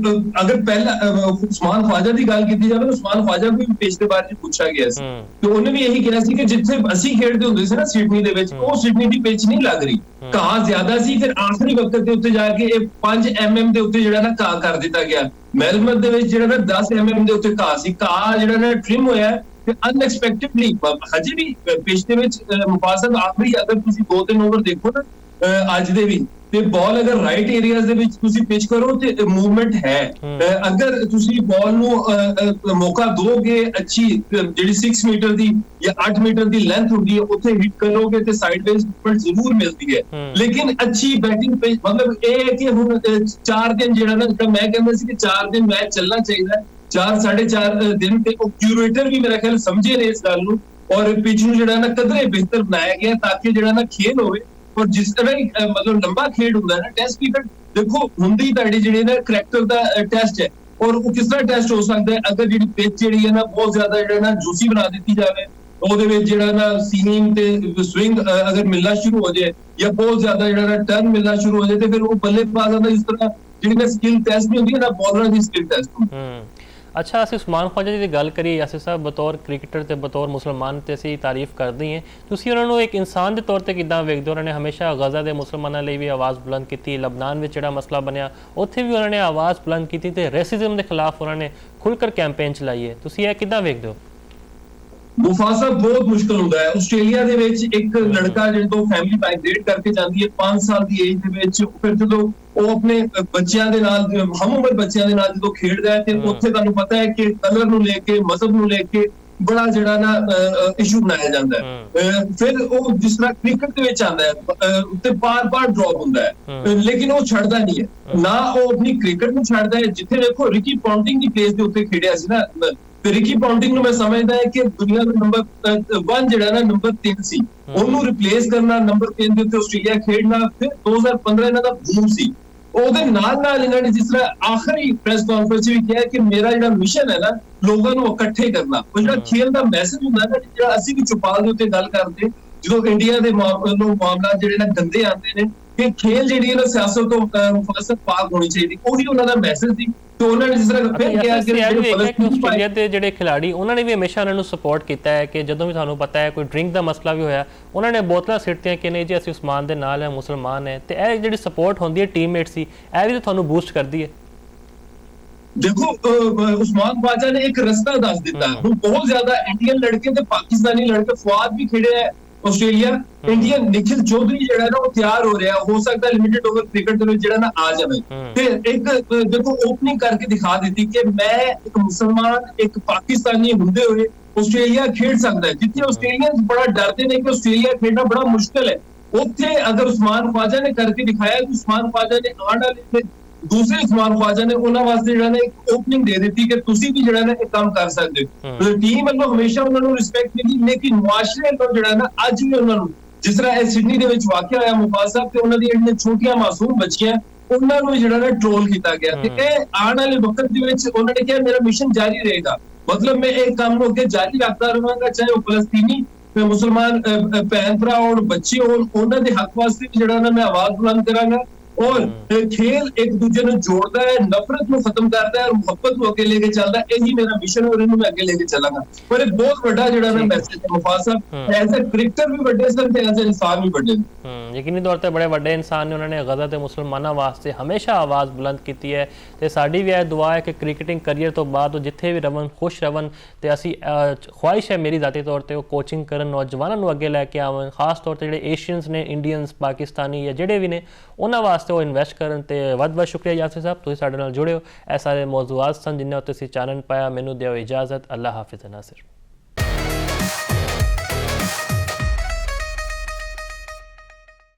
[SPEAKER 4] ਅਗਰ ਪਹਿਲਾਂ ਉਸਮਾਨ ਖਵਾਜਾ ਦੀ ਗੱਲ ਕੀਤੀ ਜਾਵੇ ਤਾਂ ਉਸਮਾਨ ਖਵਾਜਾ ਨੂੰ ਵੀ ਪਿਚ ਦੇ ਬਾਰੇ ਪੁੱਛਿਆ ਗਿਆ ਸੀ ਤੇ ਉਹਨੇ ਵੀ ਇਹੀ ਕਿਹਾ ਸੀ ਕਿ ਜਿੱਥੇ ਅਸੀਂ ਖੇਡਦੇ ਹੁੰਦੇ ਸੀ ਨਾ ਸਿਡਨੀ ਦੇ ਵਿੱਚ, ਉਹ ਸਿਡਨੀ ਦੀ ਪਿਚ ਨਹੀਂ ਲੱਗ ਰਹੀ, ਘਾਹ ਜ਼ਿਆਦਾ ਸੀ। ਫਿਰ ਆਖਰੀ ਵਕਤ ਦੇ ਉੱਤੇ ਜਾ ਕੇ ਇਹ 5 mm ਦੇ ਉੱਤੇ ਜਿਹੜਾ ਨਾ ਘਾਹ ਕਰ ਦਿੱਤਾ ਗਿਆ। ਮੈਲਬਰਨ ਦੇ ਵਿੱਚ ਜਿਹੜਾ ਨਾ 10 mm ਦੇ ਉੱਤੇ ਘਾਹ ਸੀ, ਘਾਹ ਜਿਹੜਾ ਨਾ ਟ੍ਰਿਮ ਹੋਇਆ ਤੇ ਅਨਐਕਸਪੈਕਟਡਲੀ ਹਜੇ ਵੀ ਪਿਚ ਦੇ ਵਿੱਚ ਮੁਫਾਸਲ ਆਖਰੀ ਅਗਰ ਤੁਸੀਂ 2-3 ਓਵਰ ਦੇਖੋ ਨਾ ਅੱਜ ਦੇ ਵੀ ਤੇ ਬਾਲ ਅਗਰ ਰਾਈਟ ਏਰੀਆਜ਼ ਦੇ ਵਿੱਚ ਤੁਸੀਂ ਪਿਚ ਕਰੋ ਤੇ ਮੂਵਮੈਂਟ ਹੈ। ਅਗਰ ਤੁਸੀਂ ਬਾਲ ਨੂੰ ਮੌਕਾ ਦੋਗੇ, ਅੱਛੀ ਜਿਹੜੀ 6 ਮੀਟਰ ਦੀ ਜਾਂ 8 ਮੀਟਰ ਦੀ ਲੈਂਥ ਹੁੰਦੀ ਹੈ ਉੱਥੇ ਹਿੱਟ ਕਰੋਗੇ ਤੇ ਸਾਈਡਵੇਜ਼ ਮੂਵਮੈਂਟ ਜ਼ਰੂਰ ਮਿਲਦੀ ਹੈ। ਲੇਕਿਨ ਅੱਛੀ ਬੈਟਿੰਗ ਪਿਚ ਮਤਲਬ ਇਹ ਹੈ ਕਿ ਹੁਣ 4 ਦਿਨ ਜਿਹੜਾ ਨਾ ਮੈਂ ਕਹਿੰਦਾ ਸੀ ਕਿ 4 ਦਿਨ ਮੈਚ ਚੱਲਣਾ ਚਾਹੀਦਾ, 4-4.5 ਦਿਨ ਤੇ ਉਹ ਕਿਊਰੇਟਰ ਵੀ ਮੇਰਾ ਖਿਆਲ ਸਮਝੇ ਨੇ ਇਸ ਗੱਲ ਨੂੰ ਔਰ ਪਿਚ ਨੂੰ ਜਿਹੜਾ ਨਾ ਕਦਰੇ ਬਿਹਤਰ ਬਣਾਇਆ ਗਿਆ ਤਾਂ ਕਿ ਜਿਹੜਾ ਨਾ ਖੇਲ ਹੋਵੇ। ਔਰ ਜਿਸ ਤਰ੍ਹਾਂ ਮਤਲਬ ਲੰਬਾ ਖੇਡ ਹੁੰਦਾ ਹੈ ਨਾ, ਟੈਸਟ ਕ੍ਰਿਕਟ ਦੇਖੋ ਹੁੰਦੀ ਤੁਹਾਡੀ ਜਿਹੜੀ ਨਾ ਕਰੈਕਟਰ ਦਾ ਟੈਸਟ ਹੈ ਔਰ ਉਹ ਕਿਸ ਤਰ੍ਹਾਂ ਟੈਸਟ ਹੋ ਸਕਦਾ ਹੈ ਅਗਰ ਜਿਹੜੀ ਪਿਚ ਜਿਹੜੀ ਹੈ ਨਾ ਬਹੁਤ ਜ਼ਿਆਦਾ ਜਿਹੜਾ ਨਾ ਜੂਸੀ ਬਣਾ ਦਿੱਤੀ ਜਾਵੇ, ਉਹਦੇ ਵਿੱਚ ਜਿਹੜਾ ਨਾ ਸੀਮ ਤੇ ਸਵਿੰਗ ਅਗਰ ਮਿਲਣਾ ਸ਼ੁਰੂ ਹੋ ਜਾਏ ਜਾਂ ਬਹੁਤ ਜ਼ਿਆਦਾ ਜਿਹੜਾ ਨਾ ਟਰਨ ਮਿਲਣਾ ਸ਼ੁਰੂ ਹੋ ਜਾਏ ਤੇ ਫਿਰ ਉਹ ਬੱਲੇਬਾਜ਼ਾਂ ਦਾ ਇਸ ਤਰ੍ਹਾਂ ਜਿਹੜੀ ਨਾ ਸਕਿੱਲ ਟੈਸਟ ਨਹੀਂ ਹੁੰਦੀ ਹੈ ਨਾ ਬੋਲਰਾਂ ਦੀ ਸਕਿੱਲ ਟੈਸਟ ਹੁੰਦੀ।
[SPEAKER 1] ਅੱਛਾ, ਅਸੀਂ ਉਸਮਾਨ ਖਵਾਜਾ ਦੀ ਗੱਲ ਕਰੀਏ, ਯਾਸਿਰ ਸਾਹਿਬ ਬਤੌਰ ਕ੍ਰਿਕਟਰ ਤੇ ਬਤੌਰ ਮੁਸਲਮਾਨ ਤੇ ਅਸੀਂ ਤਾਰੀਫ ਕਰਦੇ ਹਾਂ, ਤੁਸੀਂ ਉਹਨਾਂ ਨੂੰ ਇੱਕ ਇਨਸਾਨ ਦੇ ਤੌਰ ਤੇ ਕਿੱਦਾਂ ਵੇਖਦੇ ਹੋ? ਉਹਨਾਂ ਨੇ ਹਮੇਸ਼ਾ ਗਜ਼ਾ ਦੇ ਮੁਸਲਮਾਨਾਂ ਲਈ ਵੀ ਆਵਾਜ਼ ਬੁਲੰਦ ਕੀਤੀ, ਲਬਨਾਨ ਵਿੱਚ ਜਿਹੜਾ ਮਸਲਾ ਬਣਿਆ ਉੱਥੇ ਵੀ ਉਹਨਾਂ ਨੇ ਆਵਾਜ਼ ਬੁਲੰਦ ਕੀਤੀ ਤੇ ਰੇਸਿਜ਼ਮ ਦੇ ਖਿਲਾਫ ਉਹਨਾਂ ਨੇ ਖੁੱਲ੍ਹ ਕਰ ਕੈਂਪੇਨ ਚਲਾਈ ਹੈ। ਤੁਸੀਂ ਇਹ ਕਿੱਦਾਂ ਵੇਖਦੇ ਹੋ?
[SPEAKER 4] ਮੁਫਾਸਾ ਬਹੁਤ ਮੁਸ਼ਕਲ ਹੁੰਦਾ ਹੈ। ਆਸਟ੍ਰੇਲੀਆ ਦੇ ਵਿੱਚ ਇੱਕ ਲੜਕਾ ਜਦੋਂ ਫੈਮਿਲੀ ਮਾਈਗ੍ਰੇਟ ਕਰਕੇ ਜਾਂਦੀ ਹੈ 5 ਸਾਲ ਦੀ ਏਜ ਦੇ ਵਿੱਚ, ਫਿਰ ਜਦੋਂ ਉਹ ਆਪਣੇ ਬੱਚਿਆਂ ਦੇ ਨਾਲ ਹਮਉਮਰ ਬੱਚਿਆਂ ਦੇ ਨਾਲ ਜਦੋਂ ਖੇਡਦਾ ਹੈ ਤੇ ਉੱਥੇ ਤੁਹਾਨੂੰ ਪਤਾ ਹੈ ਕਿ ਕਲਰ ਨੂੰ ਲੈ ਕੇ ਮਜ਼ਹਬ ਨੂੰ ਲੈ ਕੇ ਬੜਾ ਜਿਹੜਾ ਨਾ ਇਸ਼ੂ ਬਣਾਇਆ ਜਾਂਦਾ ਹੈ। ਫਿਰ ਉਹ ਜਿਸ ਤਰ੍ਹਾਂ ਕ੍ਰਿਕਟ ਦੇ ਵਿੱਚ ਆਉਂਦਾ ਹੈ ਤੇ ਬਾਰ-ਬਾਰ ਡ੍ਰੌਪ ਹੁੰਦਾ ਹੈ ਲੇਕਿਨ ਉਹ ਛੱਡਦਾ ਨਹੀਂ ਹੈ ਨਾ, ਉਹ ਆਪਣੀ ਕ੍ਰਿਕਟ ਨੂੰ ਛੱਡਦਾ ਹੈ। ਜਿੱਥੇ ਦੇਖੋ ਰਿਕੀ ਪੌਂਟਿੰਗ ਦੀ ਪਲੇਸ ਦੇ ਉੱਤੇ ਖੇਡਿਆ ਸੀ ਨਾ, ਤੇ ਰਿਕੀ ਪੌਂਟਿੰਗ ਨੂੰ ਮੈਂ ਸਮਝਦਾ ਹੈ ਕਿ ਦੁਨੀਆ ਦਾ ਨੰਬਰ 1 ਜਿਹੜਾ ਨਾ ਨੰਬਰ 3 ਸੀ, ਉਹਨੂੰ ਰਿਪਲੇਸ ਕਰਨਾ ਨੰਬਰ 3 ਦੇ ਉੱਤੇ ਆਸਟ੍ਰੇਲੀਆ ਖੇਡਣਾ। ਫਿਰ 2015 ਇਹਨਾਂ ਦਾ ਬੂਮ ਸੀ। ਉਹਦੇ ਨਾਲ ਇਹਨਾਂ ਨੇ ਜਿਸ ਤਰ੍ਹਾਂ ਆਖਰੀ ਪ੍ਰੈਸ ਕਾਨਫਰੰਸ ਵਿੱਚ ਕਿਹਾ ਕਿ ਮੇਰਾ ਜਿਹੜਾ ਮਿਸ਼ਨ ਹੈ ਨਾ ਲੋਕਾਂ ਨੂੰ ਇਕੱਠੇ ਕਰਨਾ, ਉਹ ਜਿਹੜਾ ਖੇਲ ਦਾ ਮੈਸੇਜ ਹੁੰਦਾ ਨਾ, ਜਿਹੜਾ ਅਸੀਂ ਵੀ ਚੁਪਾਲ ਦੇ ਉੱਤੇ ਗੱਲ ਕਰਦੇ ਜਦੋਂ ਇੰਡੀਆ ਦੇ ਮਾਮਲਾ ਜਿਹੜੇ ਨਾ ਗੰਦੇ ਆਉਂਦੇ ਨੇ ਕਿ ਖੇਲ ਜਿਹੜੀ ਹੈ ਨਾ ਸਿਆਸਤ ਤੋਂ ਮੁਫਾਸਤ ਪਾਕ ਹੋਣੀ ਚਾਹੀਦੀ, ਉਹੀ ਉਹਨਾਂ ਦਾ ਮੈਸੇਜ ਸੀ। ਤੇ ਉਹਨਾਂ ਨੇ ਜਿਸ ਤਰ੍ਹਾਂ ਫਿਰ ਕਿਹਾ ਕਿ
[SPEAKER 1] ਆਸਟ੍ਰੇਲੀਆ ਦੇ ਜਿਹੜੇ ਖਿਡਾਰੀ ਉਹਨਾਂ ਨੇ ਵੀ ਹਮੇਸ਼ਾ ਉਹਨਾਂ ਨੂੰ ਸਪੋਰਟ ਕੀਤਾ ਹੈ ਕਿ ਜਦੋਂ ਵੀ ਤੁਹਾਨੂੰ ਪਤਾ ਹੈ ਕੋਈ ਡਰਿੰਕ ਦਾ ਮਸਲਾ ਵੀ ਹੋਇਆ ਉਹਨਾਂ ਨੇ ਬੋਤਲਾਂ ਸਿੱਟਤੀਆਂ ਕਿ ਨਹੀਂ ਜੀ ਅਸੀਂ ਉਸਮਾਨ ਦੇ ਨਾਲ ਹੈ, ਮੁਸਲਮਾਨ ਹੈ। ਤੇ ਇਹ ਜਿਹੜੀ ਸਪੋਰਟ ਹੁੰਦੀ ਹੈ ਟੀਮਮੇਟ ਸੀ, ਇਹ ਵੀ ਤਾਂ ਤੁਹਾਨੂੰ ਬੂਸਟ ਕਰਦੀ ਹੈ।
[SPEAKER 4] ਦੇਖੋ ਉਸਮਾਨ ਖਵਾਜਾ ਨੇ ਇੱਕ ਰਸਤਾ ਦੱਸ ਦਿੱਤਾ। ਹੁਣ ਬਹੁਤ ਜ਼ਿਆਦਾ ਇੰਡੀਅਨ ਲੜਕੇ ਤੇ ਪਾਕਿਸਤਾਨੀ ਲੜਕੇ, ਫੁਆਦ ਵੀ ਖੇਡਿਆ ਹੈ ਆਸਟ੍ਰੇਲੀਆ, ਇੰਡੀਅਨ ਨਿਖਿਲ ਚੌਧਰੀ ਜਿਹੜਾ ਨਾ ਉਹ ਤਿਆਰ ਹੋ ਰਿਹਾ, ਹੋ ਸਕਦਾ ਲਿਮਿਟਡ ਓਵਰ ਕ੍ਰਿਕਟ ਦੇ ਵਿੱਚ ਜਿਹੜਾ ਨਾ ਆ ਜਾਵੇ। ਤੇ ਇੱਕ ਦੇਖੋ ਓਪਨਿੰਗ ਕਰਕੇ ਦਿਖਾ ਦਿੱਤੀ ਕਿ ਮੈਂ ਇੱਕ ਮੁਸਲਮਾਨ ਇੱਕ ਪਾਕਿਸਤਾਨੀ ਹੁੰਦੇ ਹੋਏ ਆਸਟ੍ਰੇਲੀਆ ਖੇਡ ਸਕਦਾ ਹੈ। ਜਿੱਥੇ ਆਸਟ੍ਰੇਲੀਅਨਸ ਬੜਾ ਡਰਦੇ ਨੇ ਕਿ ਆਸਟ੍ਰੇਲੀਆ ਖੇਡਣਾ ਬੜਾ ਮੁਸ਼ਕਲ ਹੈ, ਉੱਥੇ ਅਗਰ ਉਸਮਾਨ ਖਵਾਜਾ ਨੇ ਕਰਕੇ ਦਿਖਾਇਆ ਕਿ ਉਸਮਾਨ ਖਵਾਜਾ ਨੇ ਆਉਣ ਵਾਲੇ ਦੂਸਰੇ ਉਸਮਾਨ ਖਵਾਜਾ ਨੇ ਉਹਨਾਂ ਵਾਸਤੇ ਜਿਹੜਾ ਨਾ ਇੱਕ ਓਪਨਿੰਗ ਦੇ ਦਿੱਤੀ ਕਿ ਤੁਸੀਂ ਵੀ ਜਿਹੜਾ ਨਾ ਇਹ ਕੰਮ ਕਰ ਸਕਦੇ ਹੋ। ਟੀਮ ਵੱਲੋਂ ਹਮੇਸ਼ਾ ਉਹਨਾਂ ਨੂੰ ਰਿਸਪੈਕਟ ਮਿਲੀ, ਲੇਕਿਨ ਮੁਆਸ਼ਰੇ ਵੱਲੋਂ ਜਿਹੜਾ ਨਾ ਅੱਜ ਵੀ ਉਹਨਾਂ ਨੂੰ ਜਿਸ ਤਰ੍ਹਾਂ ਇਹ ਸਿਡਨੀ ਦੇ ਵਿੱਚ ਵਾਕਿਆ ਹੋਇਆ ਮੁਫਾਜ਼ ਸਾਹਿਬ ਤੇ ਉਹਨਾਂ ਦੀਆਂ ਜਿਹੜੀਆਂ ਛੋਟੀਆਂ ਮਾਸੂਮ ਬੱਚੀਆਂ ਉਹਨਾਂ ਨੂੰ ਜਿਹੜਾ ਨਾ ਟ੍ਰੋਲ ਕੀਤਾ ਗਿਆ। ਤੇ ਇਹ ਆਉਣ ਵਾਲੇ ਵਕਤ ਦੇ ਵਿੱਚ ਉਹਨਾਂ ਨੇ ਕਿਹਾ ਮੇਰਾ ਮਿਸ਼ਨ ਜਾਰੀ ਰਹੇਗਾ, ਮਤਲਬ ਮੈਂ ਇਹ ਕੰਮ ਨੂੰ ਅੱਗੇ ਜਾਰੀ ਰੱਖਦਾ ਰਹਾਂਗਾ, ਚਾਹੇ ਉਹ ਫਲਸਤੀਨੀ ਮੁਸਲਮਾਨ ਭੈਣ ਭਰਾ ਹੋਣ, ਬੱਚੇ ਹੋਣ, ਉਹਨਾਂ ਦੇ ਹੱਕ ਵਾਸਤੇ ਜਿਹੜਾ ਨਾ ਮੈਂ ਆਵਾਜ਼ ਬੁਲੰਦ ਕਰਾਂਗਾ। ਔਰ ਖੇਲ ਇੱਕ ਦੂਜੇ ਨੂੰ ਜੋੜਦਾ ਹੈ, ਨਫ਼ਰਤ ਨੂੰ ਖਤਮ ਕਰਦਾ ਹੈ ਔਰ ਮੁਹੱਬਤ ਨੂੰ ਅੱਗੇ ਲੈ ਕੇ ਚੱਲਦਾ ਹੈ। ਇਹੀ ਮੇਰਾ ਮਿਸ਼ਨ ਹੈ ਔਰ ਇਹਨੂੰ ਮੈਂ ਅੱਗੇ ਲੈ ਕੇ ਚੱਲਾਂਗਾ। ਪਰ ਇਹ ਬਹੁਤ ਵੱਡਾ ਜਿਹੜਾ ਨਾ ਮੈਸੇਜ ਹੈ ਮੁਫਾਜ਼ ਸਾਹਿਬ, ਐਜ਼ ਅ ਕ੍ਰਿਕਟਰ ਵੀ ਵੱਡੇ ਸਨ ਤੇ ਐਜ਼ ਅ ਇਨਸਾਨ ਵੀ ਵੱਡੇ ਨੇ।
[SPEAKER 1] ਯਕੀਨੀ ਤੌਰ ਤੇ ਬੜੇ ਵੱਡੇ ਇਨਸਾਨ ਨੇ, ਉਹਨਾਂ ਨੇ ਗਜ਼ਾ ਤੇ ਮੁਸਲਮਾਨਾਂ ਵਾਸਤੇ ਹਮੇਸ਼ਾ ਆਵਾਜ਼ ਬੁਲੰਦ ਕੀਤੀ ਹੈ। ਤੇ ਸਾਡੀ ਵੀ ਇਹ ਦੁਆ ਹੈ ਕਿ ਕ੍ਰਿਕਟਿੰਗ ਕਰੀਅਰ ਤੋਂ ਬਾਅਦ ਉਹ ਜਿੱਥੇ ਵੀ ਰਵਣ ਖੁਸ਼ ਰਵਣ। ਤੇ ਅਸੀਂ ਖੁਆਇਸ਼ ਹੈ ਮੇਰੀ ਜ਼ਾਤੀ ਤੌਰ ਤੇ ਉਹ ਕੋਚਿੰਗ ਕਰਨ, ਨੌਜਵਾਨਾਂ ਨੂੰ ਅੱਗੇ ਲੈ ਕੇ ਆਵਣ, ਖਾਸ ਤੌਰ ਤੇ ਜਿਹੜੇ ਏਸ਼ੀਅਨਸ ਨੇ, ਇੰਡੀਅਨਸ, ਪਾਕਿਸਤਾਨੀ ਜਾਂ ਜਿਹੜੇ ਵੀ ਨੇ ਉਹਨਾਂ ਵਾਸਤੇ ਉਹ ਇਨਵੈਸਟ ਕਰਨ। ਤੇ ਵੱਧ ਸ਼ੁਕਰੀਆ ਯਾਸਿਰ ਸਾਹਿਬ, ਤੁਸੀਂ ਸਾਡੇ ਨਾਲ ਜੁੜੇ ਹੋ। ਇਹ ਸਾਰੇ ਮੌਜ਼ੂਆਤ ਸਨ ਜਿਨ੍ਹਾਂ ਉੱਤੇ ਅਸੀਂ ਚਾਨਣ ਪਾਇਆ। ਮੈਨੂੰ ਦਿਓ ਇਜਾਜ਼ਤ, ਅੱਲਾ ਹਾਫਿਜ਼ ਨਾਸਿਰ।